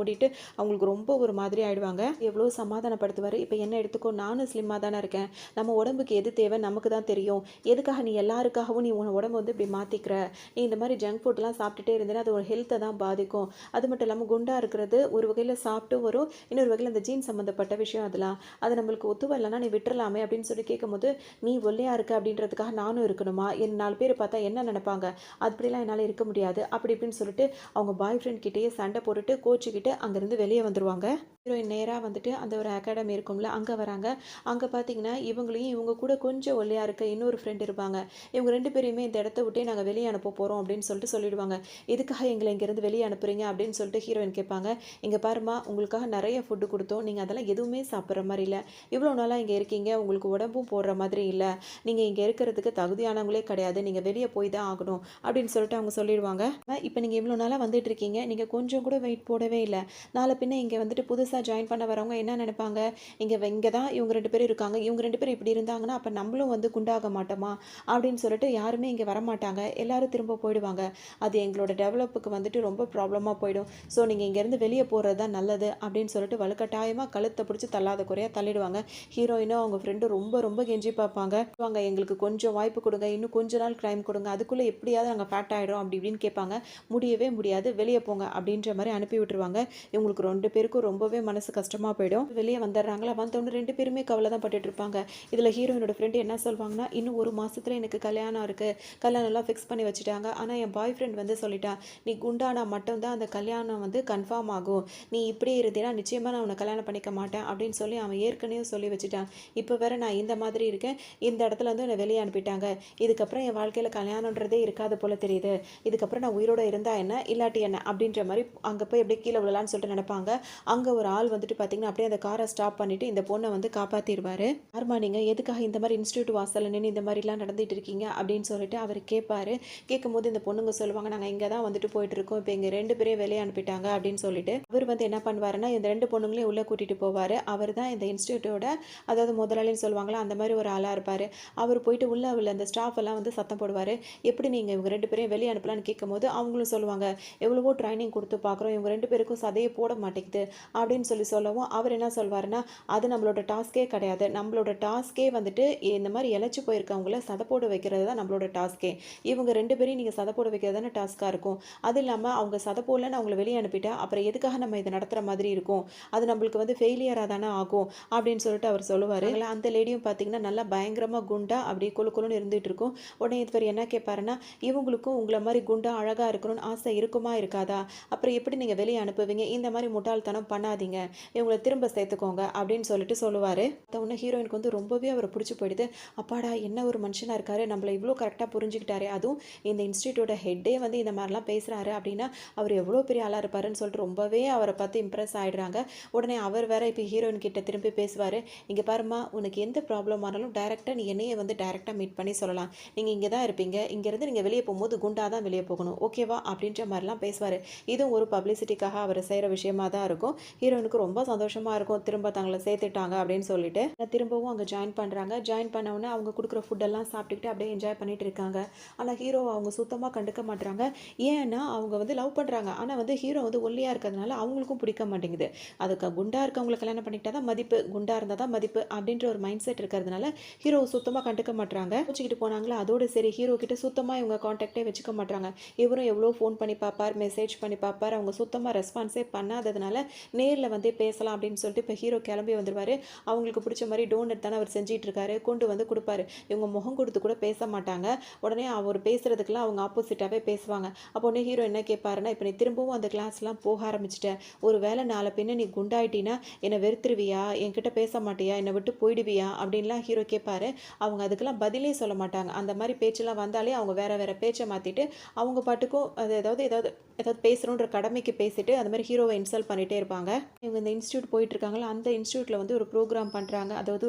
ஓடிட்டு அவங்களுக்கு ரொம்ப ஒரு மாதிரி ஆயிடுவாங்க. எவ்வளோ சமாதானப்படுத்துவார். இப்போ என்ன எடுத்துக்கோ, நானும் ஸ்லிம்மாக தானே இருக்கேன், நம்ம உடம்புக்கு எது தேவை நமக்கு தான் தெரியும், எதுக்காக நீ எல்லாருக்காகவும் நீ உன் உடம்பு வந்து இப்படி மாற்றிக்கிற, நீ இந்த மாதிரி ஜங்க் ஃபுட்லாம் சாப்பிட்டுட்டே இருந்தேன்னா அது ஒரு ஹெல்த்தை தான் பாதிக்கும். அது மட்டும் இல்லாமல் குண்டாக இருக்கிறது ஒரு வகையில் சாப்பிட்டு வரும், இன்னொரு வகையில் அந்த ஜீன் சம்மந்தப்பட்ட விஷயம் அதெல்லாம், அது நம்மளுக்கு ஒத்து வரலன்னா நீ விட்டுறலாமே அப்படின்னு சொல்லி கேட்கும்போது, நீ ஒல்லியாக இருக்க அப்படின்றதுக்காக நானும் இருக்கணுமா, என் 4 பேர் பார்த்தா என்ன நினைப்பாங்க, அப்படிலாம் என்னால் இருக்க முடியாது அப்படி இப்படின்னு சொல்லிட்டு அவங்க பாய் ஃப்ரெண்ட் கிட்டேயே சண்டை போட்டுட்டு கோச்சிக்கிட்டு அங்கேருந்து வெளியே வந்துடுவாங்க. ஹீரோயின் நேராக வந்துட்டு அந்த ஒரு அகாடமி இருக்கும்ல அங்கே வராங்க. அங்கே பார்த்தீங்கன்னா இவங்களையும் இவங்க கூட கொஞ்சம் ஒல்லியாக இருக்க இன்னொரு ஃப்ரெண்ட் இருப்பாங்க. இவங்க 2 பேரையுமே இந்த இடத்த விட்டே நாங்கள் வெளியே அனுப்ப போகிறோம் அப்படின்னு சொல்லிட்டு சொல்லிடுவாங்க. எதுக்காக எங்களை இங்கேருந்து வெளியே அனுப்புறீங்க அப்படின்னு சொல்லிட்டு ஹீரோயின் கேட்பாங்க. இங்கே பாருமா, உங்களுக்காக நிறைய ஃபுட்டு கொடுத்தோம், நீங்கள் அதெல்லாம் எதுவுமே சாப்பிட்ற மாதிரி இல்லை, இவ்வளோ நாளாக இங்கே இருக்கீங்க, உங்களுக்கு உடம்பும் போடுற மாதிரி இல்லை, நீங்கள் இங்கே இருக்கிறதுக்கு தகுதியானவங்களே கிடையாது, நீங்கள் வெளியே போய் தான் ஆகணும் அப்படின்னு சொல்லிட்டு அவங்க சொல்லிடுவாங்க. இப்போ நீங்கள் இவ்வளோ நாளாக வந்துட்டு இருக்கீங்க, நீங்கள் கொஞ்சம் கூட வெயிட் போடவே இல்லை, நாளை பின்ன இங்கே வந்துட்டு புதுசாக ஜாயின் பண்ண வரவங்க என்ன நினைப்பாங்க, இங்கே தான் இவங்க 2 பேரும் இருக்காங்க, இவங்க 2 பேரும் இப்படி இருந்தாங்கன்னா அப்போ நம்மளும் வந்து குண்டாக மாட்டோமா அப்படின்னு சொல்லிட்டு யாருமே இங்கே வரமாட்டாங்க, எல்லாரும் திரும்ப போயிடுவாங்க, அது எங்களோட டெவலப்புக்கு வந்துட்டு ரொம்ப ப்ராப்ளமாக போயிடும், ஸோ நீங்கள் இங்கேருந்து வெளியே போகிறது தான் நல்லது அப்படின்னு சொல்லிட்டு வலுக்கட்டாயமாக கழுத்தை பிடிச்சி தள்ளாத குறையாக தள்ளிடுவாங்க. ஹீரோயினும் அவங்க ஃப்ரெண்டும் ரொம்ப ரொம்ப கெஞ்சி பார்ப்பாங்க, வாங்க எங்களுக்கு கொஞ்சம் வாய்ப்பு கொடுங்க, இன்னும் கொஞ்ச நாள் க்ரைம் கொடுங்க, அதுக்குள்ளே எப்படியாவது நாங்கள் ஃபேட் ஆகிடும் அப்படி இப்படின்னு கேட்பாங்க. முடியவே முடியாது, வெளியே போங்க அப்படின்ற மாதிரி அனுப்பி விட்டுருவாங்க. இவங்களுக்கு 2 பேருக்கும் ரொம்பவே மனசு கஷ்டமாக போயிடும். வெளியே வந்துடுறாங்களா, வந்தோடனே 2 பேருமே கவலை தான் பட்டுட்டு இருப்பாங்க. இதில் ஹீரோயினோட ஃப்ரெண்டு என்ன சொல்வாங்கன்னா, இன்னும் 1 மாதத்துல எனக்கு கல்யாணம் இருக்குது, கல்யாணம்லாம் ஃபிக்ஸ் பண்ணி வச்சுட்டாங்க, ஆனால் என் பாய் ஃப்ரெண்ட் வந்து சொல்லிட்டா, நீ குண்டானா மட்டும்தான் அந்த கல்யாணம் வந்து கன்ஃபார்ம் ஆகும், நீ இப்படியே இருந்தேன்னா நிச்சயமாக நான் உன்னை கல்யாணம் பண்ணிக்க மாட்டேன் அப்படின்னு சொல்லி அவன் ஏற்கனவே சொல்லி வச்சுட்டான். இப்போ வேற நான் இந்த மாதிரி இருக்கேன், இந்த இடத்துல வந்து என்னை வெளியே அனுப்பிட்டாங்க, இதுக்கப்புறம் என் வாழ்க்கையில் கல்யாணன்றதே இருக்காது போல தெரியுது, இதுக்கப்புறம் நான் உயிரோடு இருந்தா என்ன இல்லாட்டி என்ன அப்படின்ற மாதிரி அங்கே போய் அப்படியே கீழே விழலான்னு சொல்லிட்டு நினைப்பாங்க. அங்கே ஒரு ஆள் வந்துட்டு பார்த்தீங்கன்னா அப்படியே அந்த காரை ஸ்டாப் பண்ணிவிட்டு இந்த பொண்ணை வந்து காப்பாற்றிடுவார். யாருமா நீங்கள், எதுக்காக இந்த மாதிரி இன்ஸ்டியூட் வாசலில் நின்று இந்த மாதிரிலாம் நடந்துகிட்டு இருக்கீங்க அப்படின்னு சொல்லிட்டு அவர் கேட்பார். கேட்கும்போது இந்த பொண்ணுங்க சொல்லுவாங்க, நாங்கள் இங்கே தான் வந்துட்டு போயிட்டுருக்கோம், இப்போ எங்கள் 2 பேரையும் வெளியே அனுப்பிட்டாங்க அப்படின்னு சொல்லிட்டு அவர் வந்து என்ன பண்ணுவாருன்னா இந்த 2 பொண்ணுங்களையும் உள்ளே கூட்டிகிட்டு போவார். அவர் தான் இந்த இன்ஸ்டியூட்டோட அதாவது முதலாளின்னு சொல்லுவாங்களா அந்த மாதிரி ஒரு ஆளாக இருப்பார். அவர் போயிட்டு உள்ள அந்த ஸ்டாஃப் எல்லாம் வந்து சத்தம் போடுவார், எப்படி நீங்கள் இவங்க 2 பேரையும் வெளியே அனுப்பலான்னு கேட்கும்போது அவங்களும் சொல்லுவாங்க, எவ்வளவோ ட்ரைனிங் கொடுத்து பார்க்குறோம், இவங்க 2 பேருக்கும் சதையை போட மாட்டேங்குது அப்படின்னு சொல்லவும் அவர் என்ன சொல்வாருன்னா, அது நம்மளோட டாஸ்கே கிடையாது, நம்மளோட டாஸ்கே வந்துட்டு இந்த மாதிரி இழைச்சி போயிருக்கவங்கள சதை போட வைக்கிறது தான் நம்மளோட டாஸ்கே, இவங்க 2 பேரையும் நீங்கள் சதை போட வைக்கிறது தானே டாஸ்க்காக இருக்கும், அது இல்லாமல் அவங்க சதை போடலன்னு அவங்கள வெளியே அனுப்பிட்டா அப்புறம் எதுக்காக நம்ம இதை நடத்துகிற மாதிரி இருக்கும், அது நம்மளுக்கு வந்து ஃபெயிலியராக தானே ஆகும் அப்படின்னு சொல்லிட்டு அவர் சொல்லுவார். அந்த லேடியும் பார்த்தீங்கன்னா நல்லா பயங்கரமாக குண்டா அப்படியே கொழு கொழுன்னு இருந்துகிட்டு இருக்கும். உடனே இவர் என்ன கேட்பாருன்னா, இவங்களுக்கும் உங்களை மாதிரி குண்டா அழகாக இருக்கணும்னு ஆசை இருக்குமா இருக்காதா, அப்புறம் எப்படி நீங்கள் வெளியே அனுப்புவீங்க, இந்த மாதிரி முட்டாள்தனம் பண்ணாதீங்க, இவங்களை திரும்ப சேர்த்துக்கோங்க அப்படின்னு சொல்லிட்டு சொல்லுவார். உடனே ஹீரோயினுக்கு வந்து ரொம்பவே அவரை பிடிச்சி போயிடுது. அப்பாடா என்ன ஒரு மனுஷனாக இருக்காரு, நம்மளை இவ்வளோ கரெக்டாக புரிஞ்சுக்கிட்டாரு, அதுவும் இந்த இன்ஸ்டியூட்டோட ஹெட்டே வந்து இந்த மாதிரிலாம் பேசுகிறாரு அப்படின்னா அவர் எவ்வளோ பெரிய ஆளாக இருப்பாருன்னு சொல்லிட்டு ரொம்பவே அவரை பார்த்து இம்ப்ரெஸ் ஆகிடுறாங்க. உடனே அவர் வேற இப்போ ஹீரோயின் கிட்ட திரும்பி பேசுவார், இங்கே பாருமா, உனக்கு எந்த ப்ராப்ளம் ஆனாலும் டைரெக்டாக நீ என்னையே வந்து டைரெக்டாக மீட் பண்ணி சொல்லலாம், நீங்கள் இங்கே தான் இருப்பீங்க, இங்கேருந்து நீங்கள் வெளியே போகும்போது குண்டா தான் வெளியே போகணும் ஓகேவா அப்படின்ற மாதிரிலாம் பேசுவார். இதுவும் ஒரு பப்ளிசிட்டிக்காக அவர் செய்கிற விஷயமா தான் இருக்கும். ஹீரோயினுக்கு ரொம்ப சந்தோஷமாக இருக்கும், திரும்ப தங்களை சேர்த்துட்டாங்க அப்படின்னு சொல்லிட்டு திரும்பவும் அங்கே ஜாயின் பண்ணுறாங்க. ஜாயின் பண்ணவுடனே அவங்க கொடுக்குற ஃபுட்டெல்லாம் சாப்பிட்டுக்கிட்டு அப்படியே என்ஜாய் பண்ணிட்டு இருக்காங்க. ஆனால் ஹீரோவை அவங்க சுத்தமாக கண்டுக்க மாட்டுறாங்க. ஏன்னா அவங்க வந்து லவ் பண்ணுறாங்க, ஆனால் வந்து ஹீரோ வந்து ஒல்லியாக இருக்கிறதுனால அவங்களுக்கும் பிடிக்க மாட்டேங்குது. அதுக்கு குண்டாக இருக்கவங்களை கல்யாணம் பண்ணிக்கிட்டா தான் மதிப்பு, குண்டாக இருந்தால் தான் மதிப்பு அப்படின்ற ஒரு மைண்ட் செட் இருக்கிறதுனால ஹீரோவை சுத்தமாக கண்டுக்க மாட்டுறாங்க. வச்சுக்கிட்டு போனாங்களா, அதோடு சரி ஹீரோ கிட்ட சுத்தமாக இவங்க கான்டாக்டே வச்சுக்க மாட்டாங்க. இவரும் எவ்வளோ ஃபோன் பண்ணி பார்ப்பார், மெசேஜ் பண்ணி பார்ப்பார், அவங்க சுத்தமாக ரெஸ்பான்ஸே பண்ணாததுனால நேரில் வந்து பேசலாம் அப்படின்னு சொல்லிட்டு இப்போ ஹீரோ கிளம்பி வந்துடுவார். அவங்களுக்கு பிடிச்ச மாதிரி டோனட் தானே அவர் செஞ்சிட்டு இருக்காரு, கொண்டு வந்து கொடுப்பாரு. இவங்க முகம் கொடுத்து கூட பேச மாட்டாங்க. உடனே அவர் பேசுறதுக்கெல்லாம் அவங்க ஆப்போசிட்டாகவே பேசுவாங்க. அப்போ உடனே ஹீரோ என்ன கேட்பாருன்னா, இப்போ நீ திரும்பவும் அந்த கிளாஸ்லாம் போக ஆரம்பிச்சிட்டேன், ஒரு வேளை நாளை பின்ன நீ குண்டாயிட்டினா என்னை வெறுத்துருவியா, என்கிட்ட பேச மாட்டியா, என்னை விட்டு போயிடுவியா அப்படின்லாம் ஹீரோ கேட்பாரு. அவங்க அதுக்கெல்லாம் பதிலே சொல்ல மாட்டாங்க. அந்த மாதிரி பேச்செல்லாம் வந்தாலே அவங்க வேற வேற பேச்சை மாற்றிட்டு அவங்க பாட்டுக்கும் அது ஏதாவது ஏதாவது ஏதாவது பேசணுன்ற கடமைக்கு பேசிட்டு அது மாதிரி ஹீரோவை இன்சல்ட் பண்ணிகிட்டே இருப்பாங்க. இவங்க இந்த இன்ஸ்டியூட் போயிட்டுருக்காங்களா, அந்த இன்ஸ்டியூட்டில் வந்து ஒரு ப்ரோக்ராம் பண்ணுறாங்க. அதாவது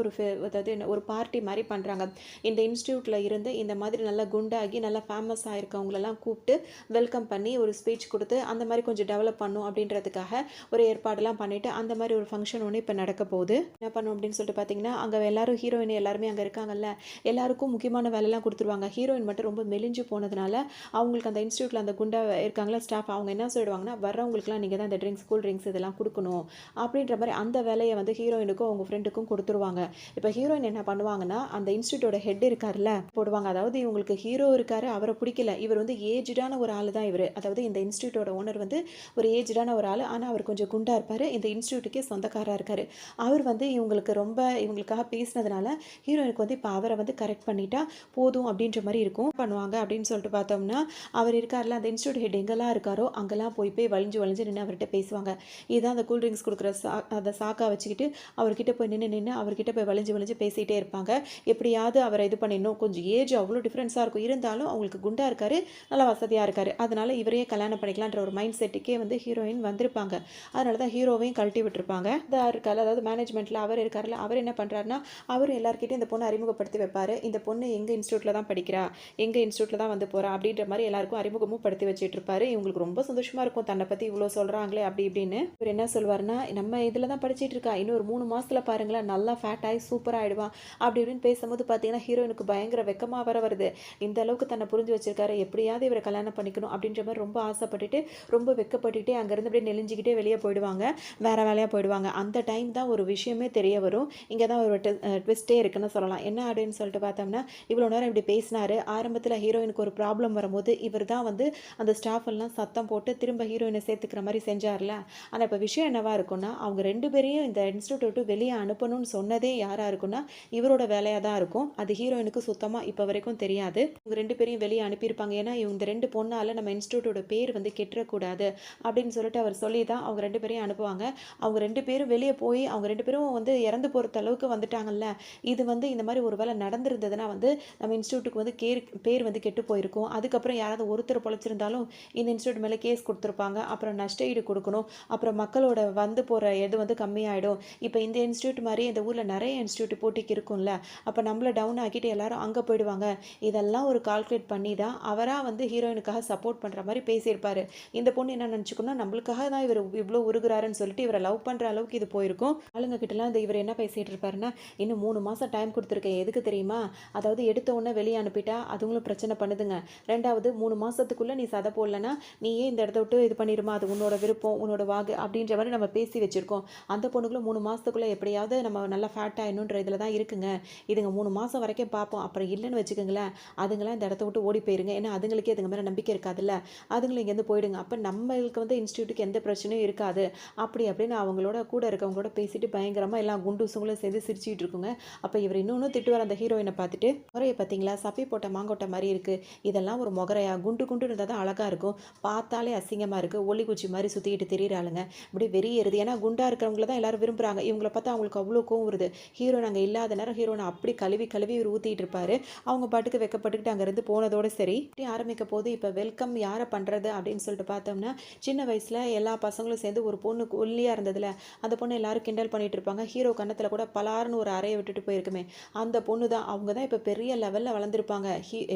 அதாவது ஒரு பார்ட்டி மாதிரி பண்ணுறாங்க. இந்த இன்ஸ்டியூட்டில் இருந்து இந்த மாதிரி நல்லா குண்டாகி நல்லா ஃபேமஸ் ஆகிருக்கவங்களெல்லாம் கூப்பிட்டு வெல்கம் பண்ணி ஒரு ஸ்பீச் கொடுத்து அந்த மாதிரி கொஞ்சம் டெவலப் பண்ணும் அப்படின்றதுக்காக ஒரு ஏற்பாடெல்லாம் பண்ணிவிட்டு அந்த மாதிரி ஒரு ஃபங்க்ஷன் ஒன்று இப்போ நடக்க போகுது. என்ன பண்ணும் அப்படின்னு சொல்லிட்டு பார்த்தீங்கன்னா, அங்கே எல்லாரும் ஹீரோயின் எல்லாருமே அங்கே இருக்காங்கல்ல, எல்லாருக்கும் முக்கியமான வேலைலாம் கொடுத்துருவாங்க. ஹீரோயின் மட்டும் ரொம்ப மெலிஞ்சு போனதுனால அவங்களுக்கு அந்த இன்ஸ்டியூட்டில் அந்த குண்டா இருக்காங்களா ஸ்டாஃப், அவங்க என்ன சொல்லிடுவாங்கன்னா, வர்றவங்களுக்குலாம் நீங்கள் தான் இந்த ட்ரிங்க்ஸ் கூல் ட்ரிங்க்ஸ் இதெல்லாம் கொடுக்கணும் அப்படின்ற மாதிரி அந்த வேலையை வந்து ஹீரோயினுக்கும் அவங்க ஃப்ரெண்டுக்கும் கொடுத்துருவாங்க. இப்போ ஹீரோயின் என்ன பண்ணுவாங்கன்னா, அந்த இன்ஸ்டியூட்டோட ஹெட் இருக்கார்ல போடுவாங்க. அதாவது இவங்களுக்கு ஹீரோ இருக்காரு, அவரை பிடிக்கல. இவர் வந்து ஏஜ்டான ஒரு ஆள் தான் இவர். அதாவது இந்த இன்ஸ்டியூட்டோட ஓனர் வந்து ஒரு ஏஜ்டான ஒரு ஆள். ஆனால் அவர் கொஞ்சம் குண்டா இருப்பார். இந்த இன்ஸ்டியூட்டுக்கே சொந்தக்காரராக இருக்கார். அவர் வந்து இவங்களுக்கு ரொம்ப இவங்களுக்காக பேசினதுனால ஹீரோயினுக்கு வந்து இப்போ அவரை வந்து கரெக்ட் பண்ணிட்டா போதும் அப்படின்ற மாதிரி இருக்கும். பண்ணுவாங்க அப்படின்னு சொல்லிட்டு பார்த்தோம்னா, அவர் இருக்கார்ல அந்த இன்ஸ்டியூட் ஹெட் எங்கெல்லாம் இருக்காரோ அங்கெல்லாம் போய் வலிஞ்சு வலிஞ்சு நின்று அவர்கிட்ட பேசுவாங்க. இதுதான் அந்த கூல் ட்ரிங்க்ஸ் கொடுக்குற அதை சாக்கா வச்சுக்கிட்டு அவர்கிட்ட போய் நின்று அவர்கிட்ட போய் வலிஞ்சு வலிஞ்சு பேசிகிட்டே இருப்பாங்க. எப்படியாவது அவரை இது பண்ணிடணும். கொஞ்சம் ஏஜ் அவ்வளோ டிஃப்ரென்ஸாக இருக்கும், இருந்தாலும் அவங்களுக்கு குண்டாக இருக்காரு, நல்லா வசதியாக இருக்காரு. அதனால இவரையே கல்யாணம் பண்ணிக்கலான்ற ஒரு மைண்ட் செட்டுக்கே வந்து ஹீரோயின் வந்திருப்பாங்க. அதனால தான் ஹீரோவையும் கழட்டி விட்டுருப்பாங்க. இருக்காரு, அதாவது மேனேஜ்மெண்ட்டில் அவர் இருக்காருல்ல, அவர் என்ன பண்ணுறாருன்னா, அவர் எல்லாருக்கிட்டையும் இந்த பொண்ணை அறிமுகப்படுத்தி வைப்பார். இந்த பொண்ணு எங்கள் இன்ஸ்டியூட்டில் தான் படிக்கிறா, எங்கள் இன்ஸ்டியூட்டில் தான் வந்து போகிறா அப்படின்ற மாதிரி எல்லாருக்கும் அறிமுகமும் படுத்தி வச்சுட்டு இருப்பாரு. இவங்களுக்கு ரொம்ப சந்தோஷமாக இருக்கும், தன்னை பற்றி இவ்வளோ சொல்கிறாங்களே அப்படி இப்படின்னு. இவர் என்ன சொல்வார்னா, நம்ம இதில் தான் படிச்சிட்டு இருக்கா, இன்னும் ஒரு 3 மாதத்தில் பாருங்களேன் நல்லா ஃபேட் ஆகி சூப்பராக ஆகிடுவான் அப்படி இப்படின்னு பேசும்போது பார்த்தீங்கன்னா ஹீரோயினுக்கு பயங்கர வெக்கமாக வருது. இந்த அளவுக்கு தன்னை புரிஞ்சு வச்சிருக்காரு, எப்படியாவது இவரை கல்யாணம் பண்ணிக்கணும் அப்படின்ற மாதிரி ரொம்ப ஆசைப்பட்டுட்டு ரொம்ப வெக்கப்பட்டுட்டே அங்கேருந்து அப்படியே நெளிஞ்சிக்கிட்டே வெளியே போயிடுவாங்க, வேறு வேலையாக போயிடுவாங்க. அந்த டைம் தான் ஒரு விஷயமே தெரிய வரும். இங்கே தான் ஒரு ட்விஸ்டே இருக்குன்னு சொல்லலாம். என்ன அப்படின்னு சொல்லிட்டு பார்த்தோம்னா, இவ்வளோ நேரம் இப்படி பேசினாரு. ஆரம்பத்தில் ஹீரோயினுக்கு ஒரு ப்ராப்ளம் வரும்போது இவர் தான் வந்து அந்த ஸ்டாஃப் எல்லாம் சத்தம் போட்டு திரும்ப ஹீரோயினை சேர்த்துக்கிற மாதிரி செஞ்சார்ல. ஆனால் இப்போ விஷயம் என்னவா இருக்குன்னா, அவங்க 2 பேரையும் இந்த இன்ஸ்டியூட் விட்டு வெளியே அனுப்பணும்னு சொன்னதே யாராக இருக்குன்னா இவரோட வேலையாக தான் இருக்கும். அது ஹீரோயினுக்கு சுத்தமாக இப்போ வரைக்கும் தெரியாது. இவங்க 2 பேரையும் வெளியே அனுப்பியிருப்பாங்க. ஏன்னா இந்த 2 பொண்ணால் நம்ம இன்ஸ்டியூட்டோட பேர் வந்து கெட்டுறக்கூடாது அப்படின்னு சொல்லிட்டு அவர் சொல்லி தான் அவங்க 2 பேரையும் அனுப்புவாங்க. அவங்க 2 பேரும் வெளியே போய் அவங்க 2 பேரும் வந்து இறந்து போகிற அளவுக்கு வந்துட்டாங்கல்ல. இது வந்து இந்த மாதிரி ஒரு வேலை நடந்திருந்ததுன்னா வந்து நம்ம இன்ஸ்டியூட்டுக்கு வந்து பேர் வந்து கெட்டு போயிருக்கும். அதுக்கப்புறம் யாராவது ஒருத்தர் பொழைச்சிருந்தாலும் இந்த இன்ஸ்டியூட் மேலே கேஸ் கொடுத்துருப்பாங்க. அப்புறம் நஷ்ட ஈடு கொடுக்கணும். அப்புறம் மக்களோட வந்து போகிற இது வந்து கம்மியாயிடும். இப்போ இந்த இன்ஸ்டியூட் மாதிரி இந்த ஊரில் நிறைய இன்ஸ்டியூட் போட்டிக்கு இருக்கும்ல, அப்போ நம்மளை டவுன் ஆக்கிட்டு எல்லாரும் அங்கே போயிடுவாங்க. இதெல்லாம் ஒரு கால்குலேட் பண்ணி தான் அவராக வந்து ஹீரோயினுக்காக சப்போர்ட் பண்ணுற மாதிரி பேசியிருப்பார். இந்த பொண்ணு என்ன நினச்சிக்கணும், நம்மளுக்காக தான் இவர் இவ்வளோ உருகுறாருன்னு சொல்லிட்டு இவரை லவ் பண்ணுற அளவுக்கு இது போயிருக்கும். ஆளுங்க கிட்டலாம் இந்த இவர் என்ன பேசிகிட்டு இருப்பாருன்னா, இன்னும் 3 மாதம் டைம் கொடுத்துருக்கேன், எதுக்கு தெரியுமா, அதாவது எடுத்த உடனே வெளியே அனுப்பிட்டா அதுங்களும் பிரச்சனை பண்ணுதுங்க. 2வது 3 மாதத்துக்குள்ளே நீ சதை போடலன்னா நீயே இந்த இடத்த விட்டு இது பண்ணிடுமா, அது உன்னோட விருப்பம் உன்னோட வாகு அப்படின்ற மாதிரி நம்ம பேசி வச்சுருக்கோம். அந்த பொண்ணுங்களும் 3 மாதத்துக்குள்ளே எப்படியாவது நம்ம நல்லா ஃபேட் ஆகணுன்ற இதில் தான் இருக்குங்க. இதுங்க 3 மாதம் வரைக்கும் பார்ப்போம், அப்புறம் இல்லைன்னு வச்சுக்கோங்களேன், அதுங்களாம் இந்த இடத்த விட்டு ஓடி போயிருங்க. ஏன்னா அதுங்களுக்கே அதுங்க மேலே நம்பிக்கை இருக்காதுல்ல, அதுங்களும் இங்கேருந்து போயிடுங்க. அப்போ நம்மளுக்கு வந்து இன்ஸ்டியூட்டுக்கு எந்த பிரச்சனையும் இருக்காது அப்படின்னு அவங்களோட கூட இருக்கவங்களோட பேசிட்டு பயங்கரமாக எல்லாம் குண்டூசுங்களும் சேர்ந்து சிரிச்சிட்டு இருக்குங்க. அப்போ இவர் இன்னொன்று திட்டுவார் அந்த ஹீரோயினை பார்த்துட்டு, முறையை பார்த்தீங்களா சப்பி போட்ட மாங்கொட்டை மாதிரி இருக்குது, இதெல்லாம் ஒரு முகரையா, குண்டு குண்டு இருந்தால் தான் அழகாக இருக்கும், பார்த்தாலே அசிங்கமாக இருக்குது, ஒல்லி குச்சி மாதிரி சுற்றிக்கிட்டு தெரியுறாளுங்க, இப்படி வெறி எறுது. ஏன்னா குண்டாக இருக்கிறவங்கள தான் எல்லாரும் விரும்புகிறாங்க. இவங்கள பார்த்தா அவங்களுக்கு அவ்வளோ கோவம் வருது. ஹீரோயின் அங்கே இல்லாத நேரம் ஹீரோனை அப்படி கழுவி கழுவி ஊற்றிட்டு இருப்பாரு. அவங்க பாட்டுக்கு வெக்கப்பட்டுக்கிட்டு அங்கேருந்து போனதோடு சரி. ஆரம்பிக்க போது இப்போ வெல்கம் யாரை பண்ணுறது அப்படின்னு சொல்லிட்டு பார்த்தோம்னா, சின்ன வயசில் எல்லா பசங்களும் சேர்ந்து ஒரு பொண்ணு ஒல்லியாக இருந்ததில் அந்த பொண்ணு எல்லாரும் கிண்டல் பண்ணிட்டு இருப்பாங்க. ஹீரோ கன்னத்தில் கூட பலாருன்னு ஒரு அறையை விட்டுட்டு போயிருக்குமே, அந்த பொண்ணு தான். அவங்க தான் இப்போ பெரிய லெவலில் வளர்ந்துருப்பாங்க.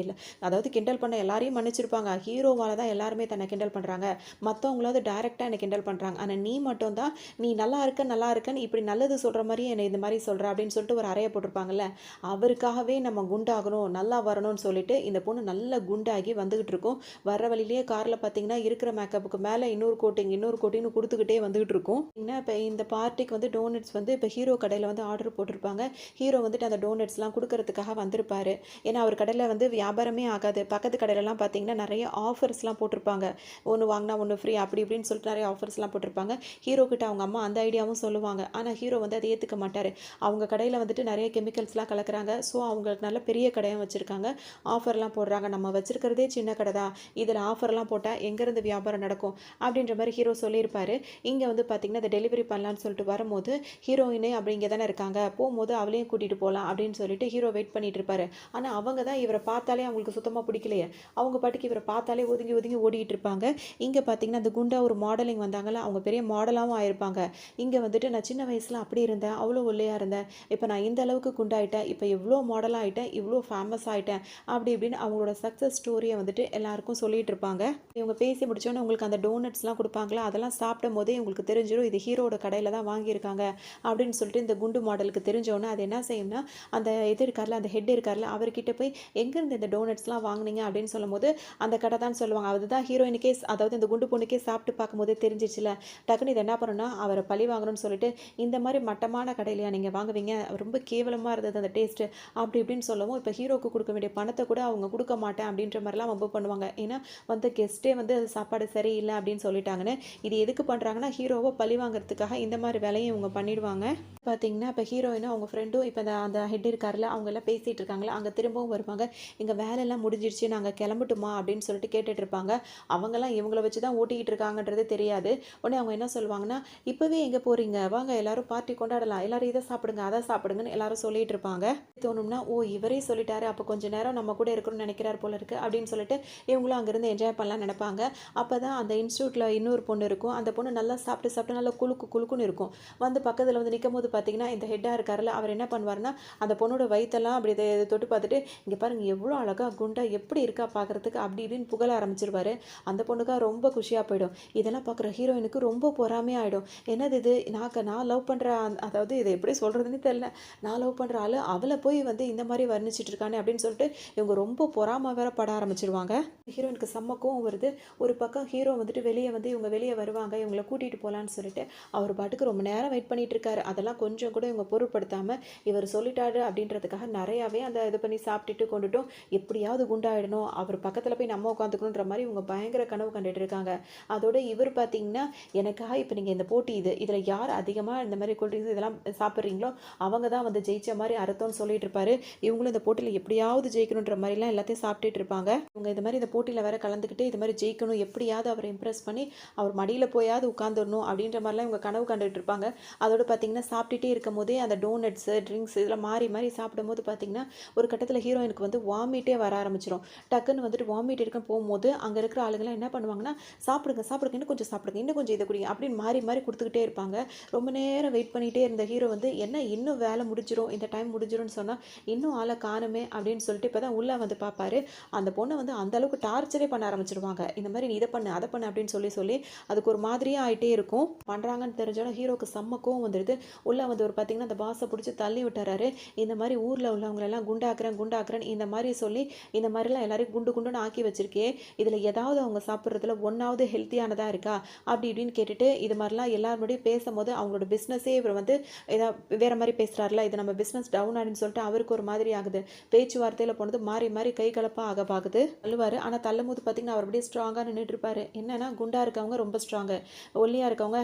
அதாவது கிண்டல் பண்ண எல்லாரையும் மன்னிச்சிருப்பாங்க. ஹீரோவால் தான் எல்லாருமே தன்னை கிண்டல் பண்ணுறாங்க, மற்றவங்களாவது டைரெக்டாக என்னை கிண்டல் பண்ணுறாங்க, ஆனால் நீ மட்டும் தான் நீ நல்லா இருக்கன்னு இப்படி நல்லது சொல்கிற மாதிரியே என்னை இந்த மாதிரி சொல்கிற அப்படின்னு சொல்லிட்டு ஒரு அறையை போட்டிருப்பாங்கல்ல. அவருக்காகவே நம்ம குண்டாகணும் நல்லா வரணும்னு சொல்லிட்டு இந்த பொண்ணு நல்லா குண்டாகி வந்துகிட்டு இருக்கும். வர்ற வழியிலேயே காரில் பார்த்தீங்கன்னா இருக்கிற மேக்கப்புக்கு மேலே இன்னொரு கோட்டிங்னு கொடுத்துக்கிட்டே வந்துகிட்டு இருக்கும். இப்போ இந்த பார்ட்டிக்கு வந்து டோனட்ஸ் வந்து இப்போ ஹீரோ கடையில் வந்து ஆர்டர் போட்டிருப்பாங்க. ஹீரோ வந்துட்டு அந்த டோனட்ஸ்லாம் கொடுக்கறதுக்காக வந்திருப்பாரு. ஏன்னா அவர் கடையில் வந்து வியாபாரமே ஆகாது. பக்கத்து கடையிலலாம் பார்த்தீங்கன்னா நிறைய ஆஃபர்ஸ்லாம் போட்டிருப்பாங்க, ஒன்று வாங்கினா ஒன்று ஃப்ரீ அப்படி இப்படின்னு சொல்லிட்டு நிறைய ஆஃபர்ஸ்லாம் போட்டிருப்பாங்க. ஹீரோ கிட்ட அவங்க அம்மா அந்த ஐடியாவும் சொல்லுவாங்க. ஆனால் ஹீரோ வந்து அதை ஏற்றுக்க மாட்டார். அவங்க கடையில் வந்துட்டு நிறைய கெமிக்கல்ஸ்லாம் கலக்கிறாங்க. ஸோ அவங்களுக்கு நல்ல பெரிய கடையாக வச்சுருக்காங்க, ஆஃபர்லாம் போடுறாங்க. நம்ம வச்சுருக்கிறதே சின்ன கடை தான், இதில் ஆஃபர்லாம் போட்டால் எங்கேருந்து வியாபாரம் நடக்கும் அப்படின்ற மாதிரி ஹீரோ சொல்லியிருப்பார். இங்கே வந்து பார்த்திங்கன்னா அதை டெலிவரி பண்ணலான்னு சொல்லிட்டு வரும்போது ஹீரோயினே அப்படி இங்கே தானே இருக்காங்க, போகும்போது அவளையும் கூட்டிகிட்டு போகலாம் அப்படின்னு சொல்லிட்டு ஹீரோ வெயிட் பண்ணிட்டு இருப்பாரு. ஆனால் அவங்க தான் இவரை பார்த்தாலே அவங்களுக்கு சுத்தமாக பிடிக்கலையே, அவங்க பாட்டுக்கு இவரை பார்த்தாலே ஒதுங்கி ஒதுங்கி ஓடிட்டு இருப்பாங்க. இங்கே பார்த்தீங்கன்னா அந்த குண்டா ஒரு மாடலிங் வந்தாங்களா, அவங்க பெரிய மாடலாகவும் குண்டாவும் ஆயிருப்பாங்க. இங்கே வந்துட்டு நான் சின்ன வயசில் அப்படி இருந்தேன், அவ்வளோ ஒல்லியாக இருந்தேன், இப்போ நான் இந்த அளவுக்கு குண்டாயிட்டேன், இப்போ இவ்வளோ மாடல் ஆகிட்டேன், இவ்வளோ ஃபேமஸ் ஆகிட்டேன் அப்படி இப்படின்னு அவங்களோட சக்ஸஸ் ஸ்டோரியை வந்துட்டு எல்லாருக்கும் சொல்லிட்டு இருப்பாங்க. இவங்க பேசி முடிச்சோன்னே உங்களுக்கு அந்த டோனட்ஸ்லாம் கொடுப்பாங்களா, அதெல்லாம் சாப்பிடும் போதே உங்களுக்கு தெரிஞ்சிடும் இது ஹீரோட கடையில் தான் வாங்கியிருக்காங்க அப்படின்னு சொல்லிட்டு இந்த குண்டு மாடலுக்கு தெரிஞ்சோன்னே அது என்ன செய்யும்னா, அந்த இது இருக்கார்ல, அந்த ஹெட் இருக்கார்ல, அவர்கிட்ட போய் எங்கேருந்து இந்த டோனட்ஸ்லாம் வாங்குனீங்க அப்படின்னு சொல்லும்போது அந்த கடை தான் சொல்லுவாங்க. அதுதான் ஹீரோயினுக்கே அதாவது இந்த குண்டு பொண்ணுக்கே சாப்பிட்டு பார்க்கும்போதே தெரிஞ்சிச்சுல. டக்குன்னு இது என்ன பண்ணுன்னா, அவரை பழி வாங்கணும்னு சொல்லிட்டு இந்த மாதிரி மட்டமான கடையிலையா நீங்கள் வாங்குவீங்க, ரொம்ப கேவலமாக இருந்தது அந்த டேஸ்ட்டு அப்படி இப்படின்னு சொல்லவும், இப்போ ஹீரோக்கு கொடுக்க வேண்டிய பணத்தை கூட அவங்க கொடுக்க மாட்டேன் அப்படின்ற மாதிரிலாம் வம்பு பண்ணுவாங்க. ஏன்னா வந்து கெஸ்ட்டே வந்து அது சாப்பாடு சரியில்லை அப்படின்னு சொல்லிட்டாங்கன்னு. இது எதுக்கு பண்ணுறாங்கன்னா, ஹீரோவை பழி வாங்குறதுக்காக இந்த மாதிரி வேலையும் இவங்க பண்ணிடுவாங்க. பார்த்தீங்கன்னா இப்போ ஹீரோயினும் அவங்க ஃப்ரெண்டும் இப்போ அந்த ஹெட் இருக்கார்ல, அவங்க எல்லாம் பேசிகிட்டு இருக்காங்களா, அங்கே திரும்பவும் வருவாங்க. எங்கள் வேலையெல்லாம் முடிஞ்சிடுச்சு, நாங்கள் கிளம்பட்டுமா அப்படின்னு சொல்லிட்டு கேட்டுட்டு இருப்பாங்க. அவங்கெல்லாம் இவங்கள வச்சு தான் ஓட்டிக்கிட்டு இருக்காங்கன்றது தெரியாது. உடனே அவங்க என்ன சொல்லுவாங்கன்னா, இப்போவே எங்கே போகிறீங்க, வாங்க எல்லாரும் பார்ட்டி கொண்டாடலாம், எல்லாரும் இதை சாப்பிடுங்க அதை சாப்பிடுங்கன்னு எல்லாரும் சொல்லிட்டு இருப்பாங்க. தோணும்னா, ஓ இவரே சொல்லிட்டாரு, அப்போ கொஞ்சம் நேரம் நம்ம கூட இருக்கணும்னு நினைக்கிறார் போல இருக்குது அப்படின்னு சொல்லிட்டு இவங்களும் அங்கேருந்து என்ஜாய் பண்ணலாம் நினைப்பாங்க. அப்போ தான் அந்த இன்ஸ்டியூட்டில் இன்னொரு பொண்ணு இருக்கும். அந்த பொண்ணு நல்லா சாப்பிட்டு சாப்பிட்டு நல்லா குலுக்குன்னு இருக்கும். வந்து பக்கத்தில் வந்து நிற்கும் போது பார்த்தீங்கன்னா, இந்த ஹெட்டாக இருக்கார்ல, அவர் என்ன பண்ணுவார்னா, அந்த பொண்ணோட வயிற்றெல்லாம் அப்படி இதை தொட்டு பார்த்துட்டு, இங்கே பாருங்க எவ்வளோ அழகாக குண்டா எப்படி இருக்கா பார்க்குறதுக்கு அப்படி இப்படின்னு புகழ ஆரம்பிச்சிருவாரு. அந்த பொண்ணுக்காக ரொம்ப குஷியாக போயிடும். இதெல்லாம் பார்க்குற ஹீரோயினுக்கு ரொம்ப பொறாமையாகிடும். என்னது இது, நான் லவ் பண்ணுற அதாவது இதை எப்படி சொல்கிறதுன்னு தெரியல, நான் லவ் பண்ணுற ஆள் அவளை போய் வந்து இந்த மாதிரி வர்ணிச்சிட்டு இருக்கானே அப்படின்னு சொல்லிட்டு இவங்க ரொம்ப பொறாம வேற பட ஆரம்பிச்சிருவாங்க. ஹீரோயினுக்கு செம்ம கோவம் வருது. ஒரு பக்கம் ஹீரோ வந்துட்டு வெளியே வந்து இவங்க வெளியே வருவாங்க, இவங்களை கூட்டிகிட்டு போகலான்னு சொல்லிட்டு அவர் பாட்டுக்கு ரொம்ப நேரம் வெயிட் பண்ணிட்டு இருக்காரு. அதெல்லாம் கொஞ்சம் கூட இவங்க பொருட்படுத்தாமல் இவர் சொல்லிட்டாரு அப்படின்றதுக்காக நிறையாவே அந்த இது பண்ணி சாப்பிட்டுட்டு கொண்டுட்டும் எப்படியாவது குண்டாயிடணும், அவர் பக்கத்தில் போய் நம்ம உட்காந்துக்கணுன்ற மாதிரி இவங்க பயங்கர கனவு கண்டுட்டு இருக்காங்க. அதோட இவர் பார்த்தீங்கன்னா, எனக்காக இப்போ நீங்கள் இந்த போட்டி இதில் யார் அதிகமாக இந்த மாதிரி கூல்ட்ரிங்க்ஸ் இதெல்லாம் சாப்பிட்றீங்களோ அவங்க தான் வந்து ஜெயிச்ச மாதிரி அர்த்தம்னு சொல்லிட்டு இருப்பாரு. இவங்களும் இந்த போட்டியில் எப்படியாவது ஜெயிக்கணுன்ற மாதிரிலாம் எல்லாத்தையும் சாப்பிட்டுட்டு இருப்பாங்க. இவங்க இந்த மாதிரி இந்த போட்டியில் வேற கலந்துக்கிட்டு இது மாதிரி ஜெயிக்கணும், எப்படியாவது அவரை இம்ப்ரெஸ் பண்ணி அவர் மடியில் போயாவது உட்காந்துடணும் அப்படின்ற மாதிரிலாம் இவங்க கனவு கண்டுட்டு இருப்பாங்க. அதோடு பார்த்தீங்கன்னா, சாப்பிட்டுட்டே இருக்கும் போதே அந்த டோனட்ஸு ட்ரிங்க்ஸ் இதெல்லாம் மாறி மாறி சாப்பிடும்போது பார்த்தீங்கன்னா, ஒரு கட்டத்தில் ஹீரோயினுக்கு வந்து வாமிட்டே வர ஆரம்பிச்சிடும். டக்குன்னு வந்துட்டு வாமிட் இருக்க போகும்போது அங்கே இருக்கிற ஆளுங்களாம் என்ன பண்ணுவாங்கன்னா, சாப்பிடுங்க சாப்பிடுங்க, இன்னும் கொஞ்சம் சாப்பிடுங்க, இன்னும் கொஞ்சம் இதை குடிங்க அப்படின்னு மாறி மாறி கொடுத்துக்கிட்டே இருப்பாங்க. ரொம்ப நேரம் வெயிட் பண்ணிகிட்டே இருந்த ஹீரோ வந்து என்ன இன்னும் வேலை முடிஞ்சிடும், இந்த டைம் முடிஞ்சிடும்னு சொன்னால் இன்னும் ஆளை காணுமே அப்படின்னு சொல்லிட்டு இப்போ தான் உள்ளே வந்து பார்ப்பாரு. அந்த பொண்ணை வந்து அந்தளவுக்கு டார்ச்சரே பண்ண ஆரம்பிச்சிருவாங்க. இந்த மாதிரி நீ இதை பண்ணு அதை பண்ணு அப்படின்னு சொல்லி சொல்லி அதுக்கு ஒரு மாதிரியாக ஆகிட்டே இருக்கும். பண்ணுறாங்கன்னு தெரிஞ்சோன்னா ஹீரோக்கு செம்ம கோவம் வந்துடுது. உள்ளே வந்து ஒரு பார்த்தீங்கன்னா அந்த பாஸை பிடிச்சி தள்ளி விட்டுறாரு. இந்த மாதிரி ஊரில் உள்ளவங்களெல்லாம் குண்டாக்குறேன்னு இந்த மாதிரி சொல்லி இந்த மாதிரிலாம் எல்லாரையும் குண்டுன்னு ஆக்கி வச்சிருக்கே, இதில் ஏதாவது அவங்க சாப்பிட்றதுல ஒன்றாவது ஹெல்த்தியானதாக இருக்கா அப்படி இப்படின்னு கேட்டுட்டு இது மாதிரிலாம் எல்லாருடைய பேசும்போது அவங்களோட பிஸ்னஸே இவர் வந்து ஏதாவது வேறு மாதிரி பேசுகிறாருல, இது நம்ம பிஸ்னஸ் டவுன் ஆகுன்னு சொல்லிட்டு அவருக்கு ஒரு மாதிரி ஆகுது. பேச்சுவார்த்தையில் போனது மாறி மாறி கை கலப்பாக ஆக பார்க்குது. தள்ளுவார். ஆனால் தள்ளும் போது பார்த்தீங்கன்னா அவர் அப்படியே ஸ்ட்ராங்காக நின்றுட்டு இருப்பார். என்னன்னா குண்டாக இருக்கவங்க ரொம்ப ஸ்ட்ராங்கு, ஒல்லியாக இருக்கவங்க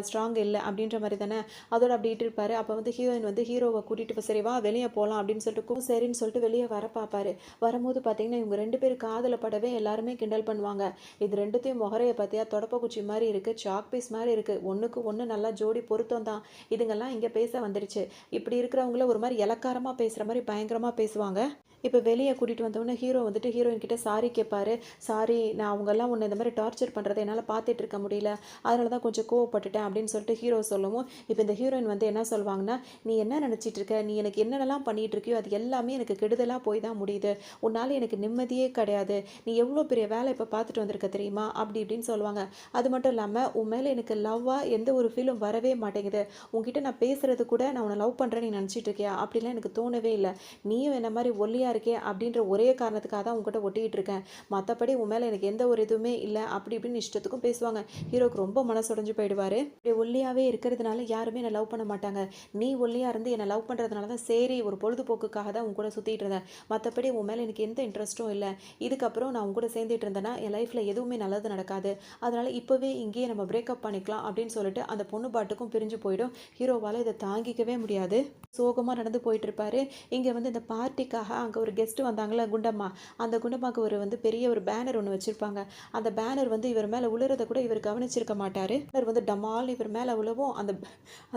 ஸ்ட்ராங் இல்லை அப்படின்ற மாதிரி தானே. அதோட அப்படிட்டு இருப்பார். அப்போ வந்து ஹீரோயின் வந்து ஹீரோவை கூட்டிகிட்டு சரி வா வெளியே போகலாம் அப்படின்னு சொல்லிட்டு சரின்னு சொல்லிட்டு வெளியே வர பார்ப்பாரு. வரும்போது பார்த்தீங்கன்னா இவங்க ரெண்டு பேரும் காதில் படவே எல்லாருமே கிண்டல் பண்ணுவாங்க. இது ரெண்டுத்தையும் முகரையை பார்த்தியா தொடப்ப குச்சி மாதிரி இருக்குது, சாக் பீஸ் மாதிரி இருக்குது, ஒன்றுக்கு ஒன்று நல்லா ஜோடி பொருத்தம் தான், இதுங்கெல்லாம் இங்கே பேச வந்துடுச்சு. இப்படி இருக்கிறவங்கள ஒரு மாதிரி இலக்காரமாக பேசுகிற மாதிரி பயங்கரமாக பேசுவாங்க. இப்போ வெளியே கூட்டிகிட்டு வந்தோடனே ஹீரோ வந்துட்டு ஹீரோயின் கிட்ட சாரி கேட்பாரு. சாரி, நான் அவங்கெல்லாம் உன்னை இந்த மாதிரி டார்ச்சர் பண்ணுறதை என்னால் பார்த்துட்டு இருக்க முடியல, அதனால தான் கொஞ்சம் கோவப்பட்டுட்டேன் அப்படின்னு சொல்லிட்டு ஹீரோ சொல்லவும், இப்போ இந்த ஹீரோயின் வந்து என்ன சொல்லுவாங்கன்னா, நீ என்ன நினச்சிட்டு இருக்க, நீ எனக்கு என்னென்னலாம் பண்ணிகிட்டு இருக்கியோ அது எல்லாமே எனக்கு கெடுதலாக போய் தான் முடியுது, உன்னால் எனக்கு நிம்மதியே கிடையாது, நீ எவ்வளோ பெரிய வேலை இப்போ பார்த்துட்டு வந்திருக்க தெரியுமா அப்படி இப்படின்னு சொல்லுவாங்க. அது மட்டும் இல்லாமல் உன் மேலே எனக்கு லவ்வாக எந்த ஒரு ஃபீலும் வரவே மாட்டேங்குது, உங்ககிட்ட நான் பேசுகிறது கூட நான் உன்னை லவ் பண்ணுறேன்னு நீ நினச்சிட்டு இருக்கியா அப்படிலாம் எனக்கு தோணவே இல்லை, நீயும் என்ன மாதிரி ஒல்லியாக இருக்கே அப்படின்ற ஒரே காரணத்துக்காக தான் உங்ககிட்ட ஒட்டிகிட்டு இருக்கேன், மற்றபடி உன் மேலே எனக்கு எந்த ஒரு இதுவுமே இல்லை அப்படி இப்படின்னு இஷ்டத்துக்கும் பேசுவாங்க. ஹீரோக்கு ரொம்ப மனசுடைஞ்சு போயிடுவார். இப்படி ஒல்லியாகவே இருக்கிறதுனால யாருமே என்னை லவ் பண்ண மாட்டாங்க, நீ ஒல்லியாக இருந்து என்னை லவ் பண்ணுறதுனால தான் சரி ஒரு பொழுதுபோக்குக்காக தான் உன் கூட சுற்றிட்டு இருந்தேன், மற்றபடி உன் மேலே எனக்கு எந்த இன்ட்ரெஸ்ட்டும் இல்லை, இதுக்கப்புறம் நான் உன் கூட சேர்ந்துட்டு இருந்தேன்னா என் லைஃப்பில் எதுவுமே நல்லது நடக்காது, அதனால் இப்போவே இங்கேயே நம்ம பிரேக்கப் பண்ணிக்கலாம் அப்படின்னு சொல்லிட்டு அந்த பொண்ணு பாட்டுக்கும் பிரிஞ்சு போயிடும். ஹீரோவால் இதை தாங்கிக்கவே முடியாது, சோகமாக நடந்து போயிட்டு இருப்பாரு. இங்கே வந்து இந்த பார்ட்டிக்காக அங்கே ஒரு கெஸ்ட்டு வந்தாங்கல்ல குண்டம்மா, அந்த குண்டம்மாவுக்கு ஒரு வந்து பெரிய ஒரு பேனர் ஒன்று வச்சுருப்பாங்க. அந்த பேனர் வந்து இவர் மேலே விழுறத கூட இவர் கவனிச்சிருக்க மாட்டார். பேனர் வந்து டமால்னு இவர் மேலே விழவும்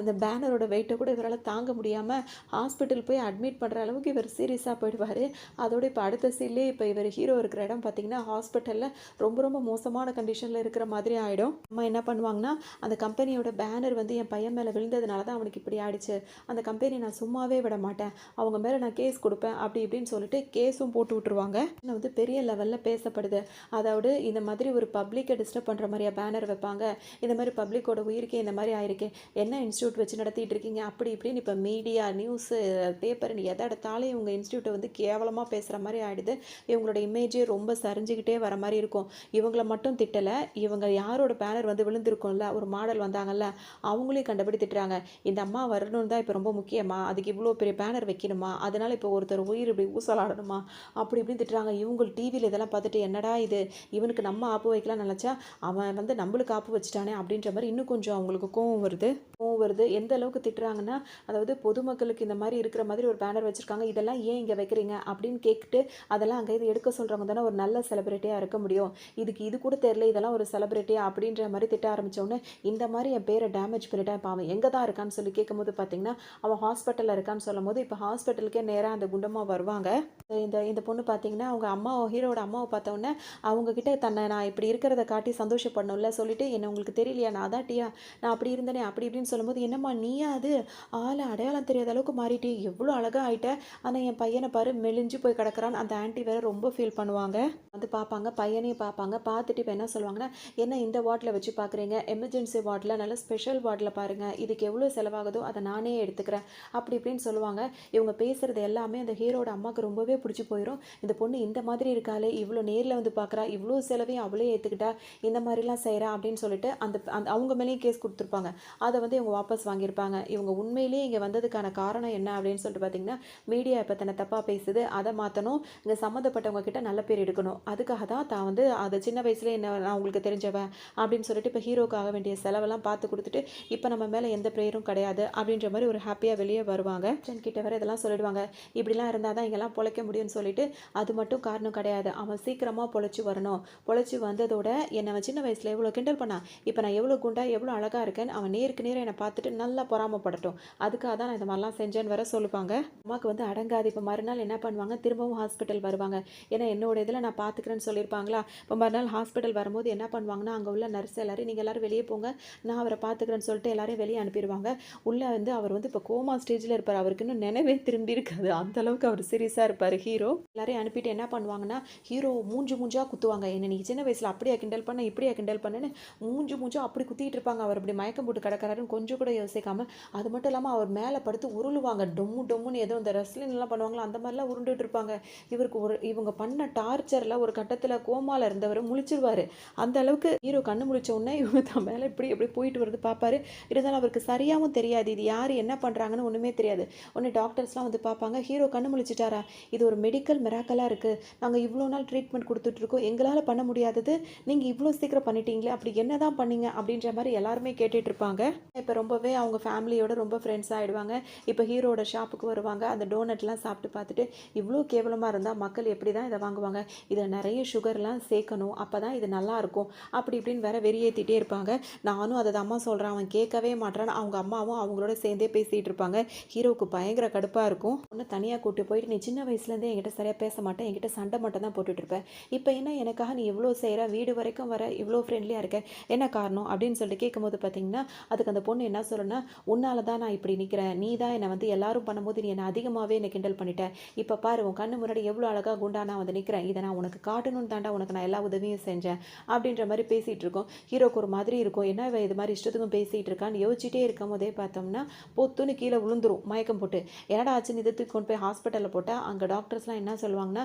அந்த பேனரோட வெயிட்டை கூட இவரால் தாங்க முடியாமல் ஹாஸ்பிட்டல் போய் அட்மிட் பண்ணுற அளவுக்கு இவர் சீரியஸாக போயிடுவார். அதோட இப்போ அடுத்த சீன்லேயே இப்போ இவர் ஹீரோ இருக்கிற இடம் பார்த்தீங்கன்னா ஹாஸ்பிட்டலில் ரொம்ப ரொம்ப மோசமான கண்டிஷனில் இருக்கிற மாதிரி ஆகிடும். அம்மா என்ன பண்ணுவாங்கன்னா, அந்த கம்பெனியோட பேனர் வந்து என் பையன் மேலே விழுந்ததுனால தான் அவனுக்கு இப்படி ஆயிடுச்சு, அந்த கம்பெனி நான் சும்மாவே விட மாட்டேன், அவங்க மேலே நான் கேஸ் கொடுப்பேன் அப்படி இப்படின்னு சொல்லிட்டு கேஸும் போட்டு விட்டுருவாங்க. வந்து பெரிய லெவலில் பேசப்படுது. அதாவது இந்த மாதிரி ஒரு பப்ளிக்கை டிஸ்டர்ப் பண்ணுற மாதிரியா பேனர் வைப்பாங்க, இந்த மாதிரி பப்ளிக்கோட உயிருக்கே இந்த மாதிரி ஆயிருக்கு, என்ன இன்ஸ்டியூட் வச்சு நடத்திட்டு இருக்கீங்க அப்படி இப்படின்னு இப்போ மீடியா நியூஸு பேப்பர்னு எதை எடுத்தாலும் இவங்க இன்ஸ்டியூட்டை வந்து கேவலமாக பேசுகிற மாதிரி ஆகிடுது. இவங்களோட இமேஜே ரொம்ப சரிஞ்சுக்கிட்டே வர மாதிரி இருக்கும். இவங்கள மட்டும் திட்டலை, இவங்க யாரோட பேனர் வந்து விழுந்திருக்கும்ல, ஒரு மாடல் வந்தாங்கல்ல, அவங்களையும் கண்டபடி திட்டுறாங்க. இந்த அம்மா வரணும்னு தான் இப்போ ரொம்ப முக்கியமா, அதுக்கு இவ்வளோ பெரிய பேனர் வைக்கணுமா, அதனால் இப்போ ஒருத்தர் உயிர் இப்படி ஊசலாடணுமா அப்படி இப்படின்னு திட்டுறாங்க. இவங்க டிவியில் இதெல்லாம் பார்த்துட்டு என்னடா இது, இவனுக்கு நம்ம ஆப்பு வைக்கலாம் நினச்சா அவன் வந்து நம்மளுக்கு ஆப்பு வச்சுட்டானே அப்படின்ற மாதிரி இன்னும் கொஞ்சம் அவங்களுக்கு கோவம் வருது. எந்த அளவுக்கு திட்டுறாங்கன்னா, அதாவது பொதுமக்களுக்கு இந்த மாதிரி இருக்கிற மாதிரி ஒரு பேனர் வச்சுருக்காங்க, இதெல்லாம் ஏன் இங்கே வைக்கிறீங்க அப்படின்னு கேட்டுட்டு அதெல்லாம் அங்கே இது எடுக்க சொல்கிறவங்க தானே ஒரு நல்ல செலிபிரிட்டியாக இருக்க முடியும், இதுக்கு இது கூட தெரியல இதெல்லாம் ஒரு செலிபிரிட்டியா அப்படின்ற மாதிரி திட்ட ஆரம்பித்தோடனே, இந்த மாதிரி என் பேரை டேமேஜ் பண்ணிட்டேன், இப்போ அவன் எங்கே தான் இருக்கான்னு சொல்லி கேட்கும்போது பார்த்தீங்கன்னா அவன் ஹாஸ்பிட்டலில் இருக்கான்னு சொல்லும் போது இப்போ ஹாஸ்பிட்டலுக்கே நேராக அந்த குண்டம்மா வருவாங்க. இந்த பொண்ணு பார்த்தீங்கன்னா அவங்க அம்மா ஹீரோட அம்மாவை பார்த்தோன்னே அவங்கக்கிட்ட தன்னை நான் இப்படி இருக்கிறத காட்டி சந்தோஷப்படணும்ல சொல்லிட்டு, என்ன உங்களுக்கு தெரியலையா நான் அதாட்டியா நான் அப்படி இருந்தேனே அப்படி இப்படின்னு சொல்லும்போது, என்னம்மா நீயா அது ஆளை அடையாளம் தெரியாத அளவுக்கு மாறிட்டே எவ்வளோ அழகாக ஆகிட்ட, ஆனால் என் பையனை பாரு மெலிஞ்சு போய் கிடக்கிறான்னு அந்த ஆன்ட்டி வேறு ரொம்ப ஃபீல் பண்ணுவாங்க. வந்து பார்ப்பாங்க, பையனையும் பார்ப்பாங்க, பார்த்துட்டு இப்போ என்ன சொல்லுவாங்கன்னா, என்ன இந்த வார்டில் வச்சு பார்க்குறீங்க, எமர்ஜென்சி வார்டில் நல்ல ஸ்பெஷல் வார்டில் பாருங்கள், இதுக்கு எவ்வளோ செலவாகுதோ அதை நானே எடுத்துக்கிறேன் அப்படி இப்படின்னு சொல்லுவாங்க. இவங்க பேசுகிறது எல்லாமே அந்த ஹீரோட அம்மாவுக்கு ரொம்பவே பிடிச்சி போயிடும். இந்த பொண்ணு இந்த மாதிரி இருக்காளே, இவ்வளோ நேரில் வந்து பார்க்குறா, இவ்வளோ செலவையும் அவளே ஏற்றுக்கிட்டா, இந்த மாதிரிலாம் செய்கிறா அப்படின்னு சொல்லிட்டு அந்த அந்த அவங்க மேலேயும் கேஸ் கொடுத்துருப்பாங்க. அதை வந்து இவங்க வாபஸ் வாங்கியிருப்பாங்க. இவங்க உண்மையிலேயே இங்கே வந்ததுக்கான காரணம் என்ன அப்படின்னு சொல்லிட்டு பார்த்தீங்கன்னா, மீடியா இப்போ தன்னை தப்பாக பேசுது, அதை மாற்றணும், இங்கே சம்மந்தப்பட்டவங்க கிட்ட நல்ல பேர் எடுக்கணும், அதுக்காக தான் வந்து அதை சின்ன வயசுலேயே என்ன நான் உங்களுக்கு தெரிஞ்சவன் அப்படின்னு சொல்லிட்டு இப்போ ஹீரோக்காக வேண்டிய செலவெல்லாம் பார்த்து கொடுத்துட்டு இப்போ நம்ம மேலே எந்த ப்ரேயரும் கிடையாது அப்படின்ற மாதிரி ஒரு ஹாப்பியாக வெளியே வருவாங்க. கிட்ட வர இதெல்லாம் சொல்லிடுவாங்க, இப்படிலாம் இருந்தால் தான் இங்கெல்லாம் பொழைக்க முடியும்னு சொல்லிட்டு, அது மட்டும் காரணம் கிடையாது, அவன் சீக்கிரமாக பொழைச்சி வரணும், பொழைச்சி வந்ததோட என்னை அவன் சின்ன வயசில் எவ்வளோ கிண்டல் பண்ணான், இப்போ நான் எவ்வளோ குண்டா எவ்வளோ அழகாக இருக்கேன்னு அவன் நேருக்கு நேரம் என்னை பார்த்துட்டு நல்லா பொறாமப்படட்டும், அதுக்காக தான் நான் இந்த மாதிரிலாம் செஞ்சேன்னு வர சொல்லுவாங்க. அம்மாவுக்கு வந்து அடங்காது. இப்போ மறுநாள் என்ன பண்ணுவாங்க, திரும்பவும் ஹாஸ்பிட்டல் வருவாங்க. ஏன்னா என்னோட இதில் நான் பார்த்துக்கிறேன்னு சொல்லியிருப்பாங்களா. இப்போ மறுநாள் ஹாஸ்பிட்டல் வரும்போது என்ன பண்ணுவாங்கன்னா, அங்கே உள்ள நர்ஸ் எல்லாரும் நீங்கள் எல்லோரும் வெளியே போங்க, நான் அவரை பார்த்துக்கிறேன்னு சொல்லிட்டு எல்லாரையும் வெளியே அனுப்பிடுவாங்க. உள்ளே வந்து அவர் வந்து இப்போ கோமா ஸ்டேஜில் இருப்பார், அவருக்கு இன்னும் நினைவே திரும்பி இருக்காது, அந்த அளவுக்கு அவர் சீரியஸாக இருப்பார் ஹீரோ. எல்லாரையும் அனுப்பிட்டு என்ன பண்ணுவாங்கன்னா, ஹீரோ மூஞ்சா குத்துவாங்க. என்ன நீ சின்ன வயசில் அப்படியா கிண்டல் பண்ண இப்படியா கிண்டல் பண்ணேன்னு மூஞ்சா அப்படி குத்திட்டு இருப்பாங்க. அவர் அப்படி மயக்கம் போட்டு கிடக்கிறாருன்னு கொஞ்சம் கூட யோசிக்காமல், அது மட்டும் இல்லாமல் அவர் மேலே படுத்து உருளுவாங்க, டொம்முன்னு ஏதோ இந்த ரெஸ்லின்லாம் பண்ணுவாங்களோ அந்த மாதிரிலாம் உருண்டுட்டு இருப்பாங்க. இவங்க பண்ண டார்ச்சரில் ஒரு கட்டத்தில் கோமாவில் இருந்தவர் முழிச்சிருவார். அந்த அளவுக்கு ஹீரோ கண்ணு முழிச்ச உடனே இவங்க தான் மேலே எப்படி போயிட்டு வருது பார்ப்பாரு. இருந்தாலும் அவருக்கு சரியாகவும் தெரியாது, இது யார் என்ன பண்ணுறாங்கன்னு ஒன்றுமே தெரியாது. உடனே டாக்டர்ஸ்லாம் வந்து பார்ப்பாங்க, ஹீரோ கண்ணு முழிச்சிட்டாரா, இது ஒரு மெடிக்கல் மிராக்கலாக இருக்குது, நாங்கள் இவ்வளோ நாள் ட்ரீட்மெண்ட் கொடுத்துட்ருக்கோம், எங்களால் பண்ண முடியாதது நீங்கள் இவ்வளோ சீக்கிரம் பண்ணிட்டீங்களே, அப்படி என்ன தான் பண்ணீங்க அப்படின்ற மாதிரி எல்லாருமே கேட்டுட்டு இருப்பாங்க. இப்போ ரொம்பவே அவங்க ஃபேமிலியோட ரொம்ப ஃப்ரெண்ட்ஸ் ஆகிடுவாங்க. இப்போ ஹீரோட ஷாப்புக்கு வருவாங்க, அந்த டோனட்லாம் சாப்பிட்டு பார்த்துட்டு, இவ்வளோ கேவலமாக இருந்தால் மக்கள் எப்படி தான் இதை வாங்குவாங்க, இதில் நிறைய சுகர்லாம் சேர்க்கணும், அப்போ தான் இது நல்லாயிருக்கும் அப்படி இப்படின்னு வேற வெறியேற்றிட்டே இருப்பாங்க. நானும் அதை அம்மா சொல்கிறேன், அவன் கேட்கவே மாட்டான்னு அவங்க அம்மாவும் அவங்களோட சேர்ந்தே பேசிகிட்டு இருப்பாங்க. ஹீரோவுக்கு பயங்கர கடுப்பாக இருக்கும். ஒன்று தனியாக கூப்பிட்டு போயிட்டு, நீ சின்ன வயசுலேருந்தே என்கிட்ட சரியாக பேச மாட்டேன், என்கிட்ட சண்டை மட்டும் தான் போட்டுட்ருப்பேன், இப்போ என்ன எனக்காக நீ எவ்வளோ செய்கிற, வீடு வரைக்கும் வர இவ்வளோ ஃப்ரெண்ட்லியாக இருக்க, என்ன காரணம் அப்படின்னு சொல்லிட்டு கேட்கும்போது பார்த்தீங்கன்னா, அதுக்கு அந்த பொண்ணு என்ன சொல்லணும்னா, உன்னால தான் நான் இப்படி நிற்கிறேன், நீ தான் என்னை வந்து எல்லாரும் பண்ணும்போது நீ என்னை அதிகமாகவே என்னை கிண்டல் பண்ணிட்டேன், இப்போ பாரு உன் கண்ணு முன்னாடி எவ்வளோ அழகாக குண்டா நான் வந்து நிற்கிறேன், இதை நான் உனக்கு காட்டணும்னு தாண்டா உனக்கு நான் எல்லா உதவியும் செஞ்சேன் அப்படின்ற மாதிரி பேசிகிட்டு இருக்கோம். ஹீரோக்கு ஒரு மாதிரி இருக்கும், என்ன இது மாதிரி இஷ்டத்துக்கும் பேசிகிட்டு இருக்கான்னு யோசிச்சுட்டே இருக்கும் போதே பார்த்தோம்னா பொத்துன்னு கீழே விழுந்துரும் மயக்கம் போட்டு. என்னடா ஆச்சுன்னு இதை தூக்கி கொண்டு போய் ஹாஸ்பிட்டலில் போட்டால் அங்கே டாக்டர்ஸ்லாம் என்ன சொல்லுவாங்கன்னா,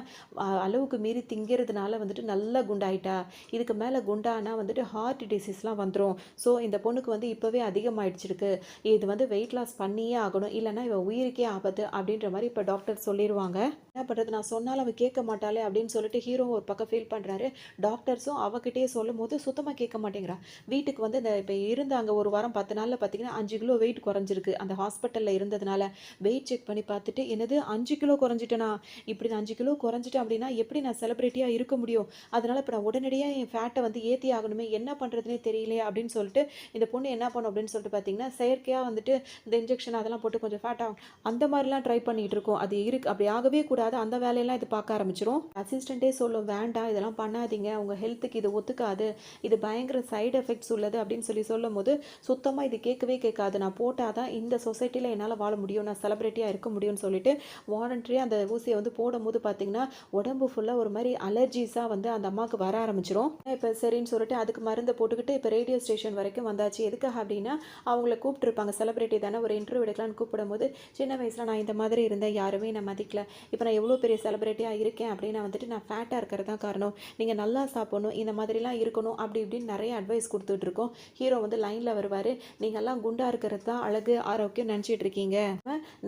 அளவுக்கு மீறி திங்கிறதுனால வந்துட்டு நல்லா குண்டாயிட்டா, இதுக்கு மேலே குண்டானா வந்துட்டு ஹார்ட் டிசீஸ்லாம் வந்துடும், ஸோ இந்த பொண்ணுக்கு வந்து இப்போவே அதிகமாகிடுச்சிருக்கு, இது வந்து வெயிட் லாஸ் பண்ணியே ஆகணும், இல்லைனா இவள் உயிருக்கே ஆபத்து அப்படின்ற மாதிரி இப்போ டாக்டர் சொல்லிடுவாங்க. என்ன பண்ணுறது, நான் சொன்னாலும் அவள் கேட்க மாட்டாளே அப்படின்னு சொல்லிட்டு ஹீரோ ஒரு பக்கம் ஃபீல் பண்ணுறாரு. டாக்டர்ஸும் அவகிட்டே சொல்லும் போது சுத்தமாக கேட்க மாட்டேங்கிறா. வீட்டுக்கு வந்து இந்த இப்போ இருந்து அங்கே ஒரு வாரம் 10 நாளில் பார்த்தீங்கன்னா 5 கிலோ வெயிட் குறைஞ்சிருக்கு. அந்த ஹாஸ்பிட்டலில் இருந்ததுனால வெயிட் செக் பண்ணி பார்த்துட்டு, என்னது 5 கிலோ குறைஞ்சிட்டு குறைஞ்சிட்டேனா, இப்படி நான் 5 கிலோ குறைஞ்சிட்டேன் அப்படின்னா எப்படி நான் செலிபிரிட்டியாக இருக்க முடியும்? அதனால இப்போ நான் உடனடியாக என் ஃபேட்டை வந்து ஏற்றி ஆகணுமே, என்ன பண்ணுறதுனே தெரியலையே அப்படின்னு சொல்லிட்டு இந்த பொண்ணு என்ன பண்ணும் அப்படின்னு சொல்லிட்டு பார்த்தீங்கன்னா, செயற்கையாக வந்துட்டு இந்த இன்ஜெக்ஷன் அதெல்லாம் போட்டு கொஞ்சம் ஃபேட் ஆகும் அந்த மாதிரிலாம் ட்ரை பண்ணிட்டு இருக்கோம். அது அப்படி ஆகவே கூடாது. அந்த வேலையெல்லாம் இது பார்க்க ஆரம்பிச்சிரும். அசிஸ்டண்ட்டே சொல்லும், வேண்டாம் இதெல்லாம் பண்ணாதீங்க, உங்கள் ஹெல்த்துக்கு இது ஒத்துக்காது, இது பயங்கர சைடு எஃபெக்ட்ஸ் உள்ளது அப்படின்னு சொல்லும் போது சுத்தமாக இது கேட்கவே கேட்காது. நான் போட்டால் தான் இந்த சொசைட்டியில் என்னால் வாழ முடியும், நான் செலிபிரிட்டியாக இருக்க முடியும்னு சொல்லிட்டு வாலண்டரியாக அந்த ஊசியை வந்து போடும்போது பார்த்தீங்கன்னா உடம்பு ஃபுல்லாக ஒரு மாதிரி அலர்ஜிஸாக வந்து அந்த அம்மாவுக்கு வர ஆரம்பிச்சிரும். இப்போ சரின்னு சொல்லிட்டு அதுக்கு மருந்தை போட்டுக்கிட்டு இப்போ ரேடியோ ஸ்டேஷன் வரைக்கும் வந்தாச்சு. எதுக்காக அப்படின்னா அவங்கள கூப்பிட்டுருப்பாங்க, செலிபிரிட்டி தானே, ஒரு இன்டர்வியூ எடுக்கலான்னு கூப்பிடும்போது சின்ன வயசில் நான் இந்த மாதிரி இருந்தேன், யாருமே நான் மதிக்கல, இப்போ நான் எவ்வளோ பெரிய செலிபிரிட்டியாக இருக்கேன் அப்படின்னா வந்துட்டு நான் ஃபேட்டாக இருக்கிறது தான் காரணம், நீங்கள் நல்லா சாப்பிடணும், இந்த மாதிரிலாம் இருக்கணும் அப்படி இப்படின்னு நிறைய அட்வைஸ் கொடுத்துட்ருக்கோம். ஹீரோ வந்து லைனில் வருவார், நீங்கள்லாம் குண்டாக இருக்கிறது தான் அழகு ஆரோக்கியம் நினச்சிட்டு இருக்கீங்க,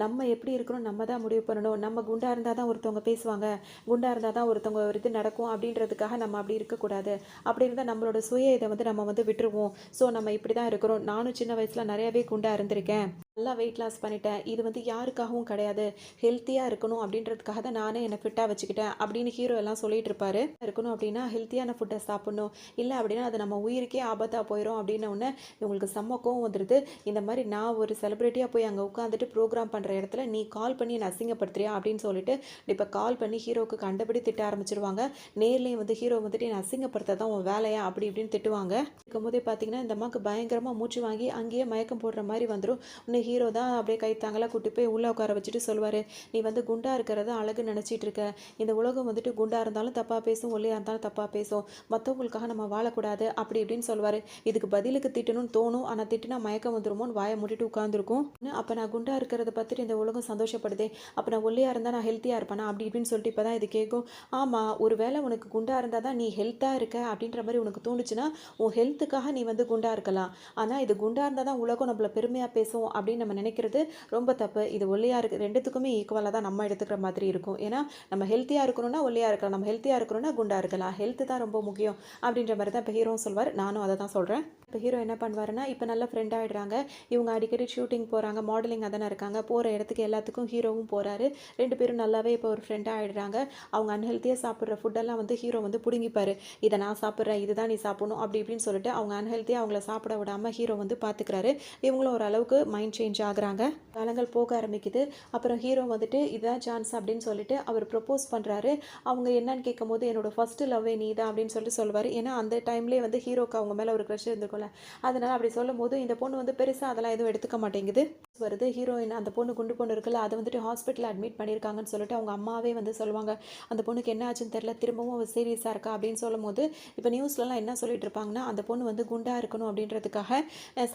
நம்ம எப்படி இருக்கணும் நம்ம தான் முடிவு பண்ணணும், நம்ம குண்டாக இருந்தால் தான் ஒருத்தவங்க பேசுவாங்க, குண்டாக இருந்தால் தான் ஒருத்தவங்க ஒரு இது நடக்கும் அப்படின்றதுக்காக நம்ம அப்படி இருக்கக்கூடாது, அப்படி இருந்தால் நம்மளோட சுய இதை வந்து நம்ம வந்து விட்டுருவோம், ஸோ நம்ம இப்படி தான் இருக்கிறோம், நானும் சின்ன வயசில் நிறையாவே குண்டாக இருந்திருக்கேன், நல்லா வெயிட் லாஸ் பண்ணிட்டேன், இது வந்து யாருக்காகவும் கிடையாது, ஹெல்த்தியாக இருக்கணும் அப்படின்றதுக்காக தான் நானே என்னை ஃபிட்டாக வச்சுக்கிட்டேன் அப்படின்னு ஹீரோ எல்லாம் சொல்லிட்டு இருப்பாரு. இருக்கணும் அப்படின்னா ஹெல்த்தியான ஃபுட்டை சாப்பிடணும், இல்லை அப்படின்னா அது நம்ம உயிருக்கே ஆபத்தாக போயிடும் அப்படின்ன உடனே இவங்களுக்கு செம்ம கோவம் வந்துடுது. இந்த மாதிரி நான் ஒரு செலிபிரிட்டியாக போய் அங்கே உட்காந்துட்டு ப்ரோக்ராம் பண்ணுற இடத்துல நீ கால் பண்ணி என்னை அசிங்கப்படுத்துறியா அப்படின்னு சொல்லிட்டு இப்போ கால் பண்ணி ஹீரோவுக்கு கண்டபடி திட்ட ஆரம்பிச்சிருவாங்க. நேர்லேயும் வந்து ஹீரோ வந்துட்டு என்னை அசிங்கப்படுத்த தான் உன் வேலையா அப்படி இப்படின்னு திட்டுவாங்க. இருக்கும்போதே பார்த்தீங்கன்னா இந்த அம்மாவுக்கு பயங்கரமாக மூச்சு வாங்கி அங்கேயே மயக்கம் போடுற மாதிரி வந்துடும். ஹீரோ தான் அப்படியே கைத்தாங்கலாம் கூட்டி போய் உள்ளே உட்கார வச்சுட்டு சொல்லுவார், நீ வந்து குண்டாக இருக்கிறத அழகு நினச்சிட்டு இருக்க, இந்த உலகம் வந்துட்டு குண்டாக இருந்தாலும் தப்பாக பேசும், ஒல்லியாக இருந்தாலும் தப்பாக பேசும், மற்றவங்களுக்காக நம்ம வாழக்கூடாது அப்படி இப்படின்னு சொல்லுவார். இதுக்கு பதிலுக்கு திட்டணும்னு தோணும், ஆனால் திட்டினா மயக்கம் வந்துருமோன்னு வாயை மூட்டிட்டு உட்காந்துருக்கும். அப்போ நான் குண்டாக இருக்கிறத பார்த்துட்டு இந்த உலகம் சந்தோஷப்படுதே, அப்போ நான் ஒல்லியாக இருந்தால் நான் ஹெல்த்தியாக இருப்பேனா அப்படி இப்படின்னு சொல்லிட்டு இப்போ தான் இது கேட்கும். ஆமாம், ஒரு வேளை உனக்கு குண்டாக இருந்தால் தான் நீ ஹெல்த்தாக இருக்க அப்படின்ற மாதிரி உனக்கு தோணுச்சுன்னா உன் ஹெல்த்துக்காக நீ வந்து குண்டாக இருக்கலாம், ஆனால் இது குண்டாக இருந்தால் தான் உலகம் நம்மளை பெருமையாக பேசும் அப்படின்னு நம்ம நினைக்கிறது ரொம்ப தப்பு. இது ஒல்லியாக இருக்குது ரெண்டுத்துக்குமே ஈக்குவலாக தான் நம்ம எடுத்துக்கிற மாதிரி இருக்கும். ஏன்னா நம்ம ஹெல்த்தியாக இருக்கணும்னா ஒல்லியாக இருக்கலாம், நம்ம ஹெல்த்தியாக இருக்கணும்னா குண்டாக இருக்கலாம், ஹெல்த்து தான் ரொம்ப முக்கியம் அப்படின்ற மாதிரி தான் இப்போ ஹீரோவும் சொல்வார். நானும் அதை தான் சொல்கிறேன். இப்போ ஹீரோ என்ன பண்ணுவாருன்னா இப்போ நல்ல ஃப்ரெண்ட் ஆகிடுறாங்க, இவங்க அடிக்கடி ஷூட்டிங் போகிறாங்க, மாடலிங் அதானே இருக்காங்க, போகிற இடத்துக்கு எல்லாத்துக்கும் ஹீரோவும் போகிறாரு, ரெண்டு பேரும் நல்லாவே இப்போ ஒரு ஃப்ரெண்டாக ஆகிடுறாங்க. அவங்க அன்ஹெல்த்தியாக சாப்பிட்ற ஃபுட்டெல்லாம் வந்து ஹீரோ வந்து பிடுங்கிப்பார், இதை நான் சாப்பிட்றேன் இதுதான் நீ சாப்பிடணும் அப்படி இப்படின்னு சொல்லிட்டு அவங்க அன்ஹெல்த்தியாக அவங்கள சாப்பிட விடாமல் ஹீரோ வந்து பார்த்துக்கிறாரு. இவங்களும் ஓரளவுக்கு மைண்ட் சேஞ்ச் ஆகுறாங்க, காலங்கள் போக ஆரம்பிக்குது. அப்புறம் ஹீரோ வந்துட்டு இதுதான் சான்ஸ் அப்படின்னு சொல்லிட்டு அவர் ப்ரப்போஸ் பண்ணுறாரு. அவங்க என்னன்னு கேட்கும் போது என்னோட ஃபர்ஸ்ட் லவ்வே நீ தான் அப்படின்னு சொல்லிட்டு சொல்லுவார். ஏன்னா அந்த டைம்லேயே வந்து ஹீரோக்கு அவங்க மேலே ஒரு க்ரஷ் இருந்திருக்கும்ல, அதனால் அப்படி சொல்லும் போது இந்த பொண்ணு வந்து பெருசாக அதெல்லாம் எதுவும் எடுத்துக்க மாட்டேங்குது. வருது ஹீரோயின் அந்த பொண்ணு குண்டு பொண்ணு இருக்குல்ல, அதை வந்துட்டு ஹாஸ்பிட்டலில் அட்மிட் பண்ணியிருக்காங்கன்னு சொல்லிட்டு அவங்க அம்மாவே வந்து சொல்லுவாங்க, அந்த பொண்ணுக்கு என்ன ஆச்சுன்னு தெரியல, திரும்பவும் அவள் சீரியஸாக இருக்கா அப்படின்னு சொல்லும் போது இப்போ நியூஸ்லலாம் என்ன சொல்லிட்டு இருப்பாங்கன்னா அந்த பொண்ணு வந்து குண்டாக இருக்கணும் அப்படின்றதுக்காக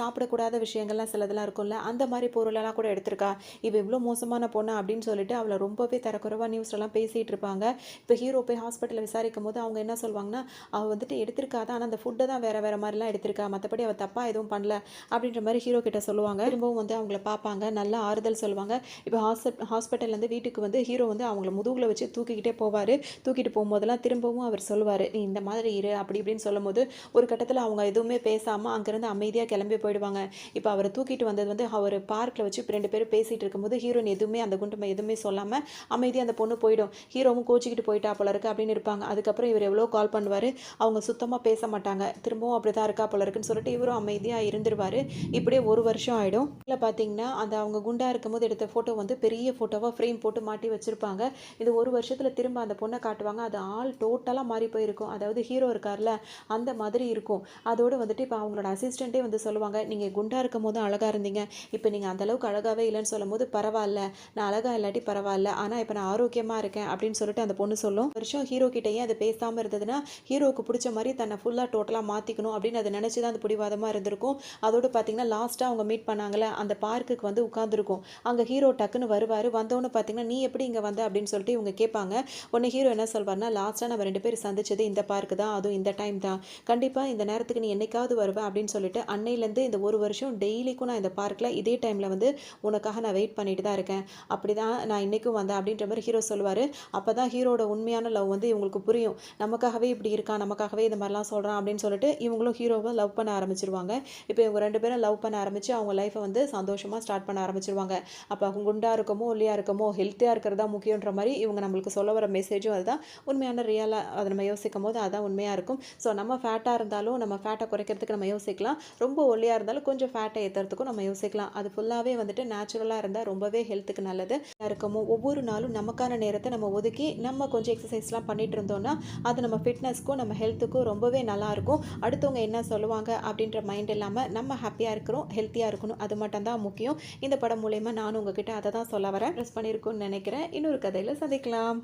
சாப்பிடக்கூடாத விஷயங்கள்லாம் சிலதெல்லாம் இருக்கும்ல, அந்த மாதிரி பொருளெல்லாம் கூட எடுத்திருக்கா, இவ இவ்வளோ மோசமான பொண்ணு அப்படின்னு சொல்லிட்டு அவளை ரொம்பவே தரக்குறைவாக நியூஸ்லலாம் பேசிகிட்டு இருப்பாங்க. இப்போ ஹீரோ போய் ஹாஸ்பிட்டலில் விசாரிக்கும் போது அவங்க என்ன சொல்லுவாங்கன்னா அவள் வந்துட்டு எடுத்திருக்காதான், ஆனால் அந்த ஃபுட்டை தான் வேறு வேறு மாதிரிலாம் எடுத்திருக்கா, மற்றபடி அவள் தப்பாக எதுவும் பண்ணல அப்படின்ற மாதிரி ஹீரோ கிட்ட சொல்லுவாங்க. திரும்பவும் வந்து அவங்கள பார்ப்பாங்க, நல்லா ஆறுதல் சொல்லுவாங்க. இப்போ ஹாஸ்பிட்டல்லேருந்து வீட்டுக்கு வந்து ஹீரோ வந்து அவங்கள முதுகில் வச்சு தூக்கிக்கிட்டே போவார். தூக்கிட்டு போகும்போதெல்லாம் திரும்பவும் அவர் சொல்லுவார், நீ இந்த மாதிரி இரு அப்படி இப்படின்னு சொல்லும் போது ஒரு கட்டத்தில் அவங்க எதுவுமே பேசாமல் அங்கேருந்து அமைதியாக கிளம்பி போயிடுவாங்க. இப்போ அவரை தூக்கிட்டு வந்தது வந்து அவர் பார்க்கில் வச்சு இப்போ 2 பேரும் பேசிகிட்டு இருக்கும்போது ஹீரோயின் எதுவுமே அந்த குண்டுமை எதுவுமே சொல்லாமல் அமைதியாக அந்த பொண்ணு போயிடும். ஹீரோவும் கோச்சிக்கிட்டு போயிட்டா போல இருக்கு அப்படின்னு இருப்பாங்க. அதுக்கப்புறம் இவர் எவ்வளோ கால் பண்ணுவார், அவங்க சுத்தமாக பேச மாட்டாங்க, திரும்பவும் அப்படி தான் இருக்கா போல இருக்குன்னு சொல்லிட்டு இவரும் அமைதியாக இருந்துருவார். இப்படியே 1 வருஷம் ஆகிடும். இல்லை பார்த்தீங்கன்னா அந்த அவங்க குண்டாக இருக்கும்போது எடுத்த ஃபோட்டோ வந்து பெரிய ஃபோட்டோவாக ஃப்ரேம் போட்டு மாட்டி வச்சுருப்பாங்க. இது 1 வருஷத்தில் திரும்ப அந்த பொண்ணை காட்டுவாங்க, அது ஆள் டோட்டலாக மாறி போயிருக்கும், அதாவது ஹீரோ இருக்கார்ல அந்த மாதிரி இருக்கும். அதோடு வந்துட்டு இப்போ அவங்களோட அசிஸ்டண்ட்டே வந்து சொல்லுவாங்க, நீங்கள் குண்டாக இருக்கும் போதும் அழகாக இருந்தீங்க, இப்போ நீங்கள் அந்தளவுக்கு அழகாகவே இல்லைன்னு சொல்லும் போது பரவாயில்ல, நான் அழகாக இல்லாட்டி பரவாயில்ல, ஆனால் இப்போ நான் ஆரோக்கியமாக இருக்கேன் அப்படின்னு சொல்லிட்டு அந்த பொண்ணு சொல்லும். வருஷம் ஹீரோ கிட்டேயே அது பேசாமல் இருந்ததுன்னா ஹீரோவுக்கு பிடிச்ச மாதிரி தன்னை ஃபுல்லாக டோட்டலாக மாற்றிக்கணும் அப்படின்னு அதை நினச்சி தான் அது பிடிவாதமாக இருந்திருக்கும். அதோடு பார்த்தீங்கன்னா லாஸ்ட்டாக அவங்க மீட் பண்ணாங்களே அந்த பார்க்குக்கு வந்து உட்காந்துருக்கும். அங்கே ஹீரோ டக்குன்னு வருவார். வந்தோன்னு பார்த்தீங்கன்னா நீ எப்படி இங்கே வந்த அப்படின்னு சொல்லிட்டு இவங்க கேட்பாங்க. உடனே ஹீரோ என்ன சொல்வார்னா, லாஸ்ட்டாக நம்ம 2 பேரும் சந்திச்சது இந்த பார்க்கு தான், அதுவும் இந்த டைம் தான், கண்டிப்பாக இந்த நேரத்துக்கு நீ என்னைக்காவது வருவேன் அப்படின்னு சொல்லிட்டு அன்னையிலேருந்து இந்த 1 வருஷம் டெய்லிக்கும் நான் இந்த பார்க்கில் இதே டைமில் வந்து உனக்காக நான் வெயிட் பண்ணிட்டு தான் இருக்கேன், அப்படி தான் நான் இன்றைக்கும் வந்தேன் அப்படின்ற மாதிரி ஹீரோ சொல்லுவார். அப்போ தான் ஹீரோட உண்மையான லவ் வந்து இவங்களுக்கு புரியும், நமக்காகவே இப்படி இருக்கான், நமக்காகவே இந்த மாதிரிலாம் சொல்கிறான் அப்படின்னு சொல்லிட்டு இவங்களும் ஹீரோவை லவ் பண்ண ஆரம்பிச்சிருவாங்க. இப்போ இவங்க 2 பேரும் லவ் பண்ண ஆரம்பித்து அவங்க லைஃப்பை வந்து சந்தோஷமாக யோசிக்காமல் ஸ்டார்ட் பண்ண ஆரம்பிச்சிருவாங்க. அப்போ அவங்க குண்டா இருக்கமோ ஒல்லியாக இருக்கமோ ஹெல்த்தியாக இருக்கிறதா முக்கியன்ற மாதிரி இவங்க நம்மளுக்கு சொல்ல வர மெசேஜும் அதுதான். உண்மையான ரியலாக அதை நம்ம யோசிக்கும் போது அதான் உண்மையாக இருக்கும். ஸோ நம்ம ஃபேட்டாக இருந்தாலும் நம்ம ஃபேட்டை குறைக்கிறதுக்கு நம்ம யோசிக்கலாம். ரொம்ப ஒல்லியாக இருந்தாலும் கொஞ்சம் ஃபேட்டை ஏற்றுறதுக்கும் நம்ம யோசிக்கலாம். அது ஃபுல்லாகவே வந்துட்டு நேச்சுரலாக இருந்தால் ரொம்பவே ஹெல்த்துக்கு நல்லது இருக்கமோ. ஒவ்வொரு நாளும் நமக்கான நேரத்தை நம்ம ஒதுக்கி நம்ம கொஞ்சம் எக்ஸசைஸ்லாம் பண்ணிட்டு இருந்தோம்னா அது நம்ம ஃபிட்னஸ்க்கும் நம்ம ஹெல்த்துக்கும் ரொம்பவே நல்லாயிருக்கும். அடுத்தவங்க என்ன சொல்லுவாங்க அப்படின்ற மைண்ட் இல்லாமல் நம்ம ஹாப்பியாக இருக்கிறோம், ஹெல்த்தியாக இருக்கணும், அது மட்டும்தான் முக்கியம். இந்த படம் மூலயமா நானும் உங்ககிட்ட அதை தான் சொல்ல வரேன். ப்ரெஸ் பண்ணியிருக்கோன்னு நினைக்கிறேன். இன்னொரு கதையில் சந்திக்கலாம்.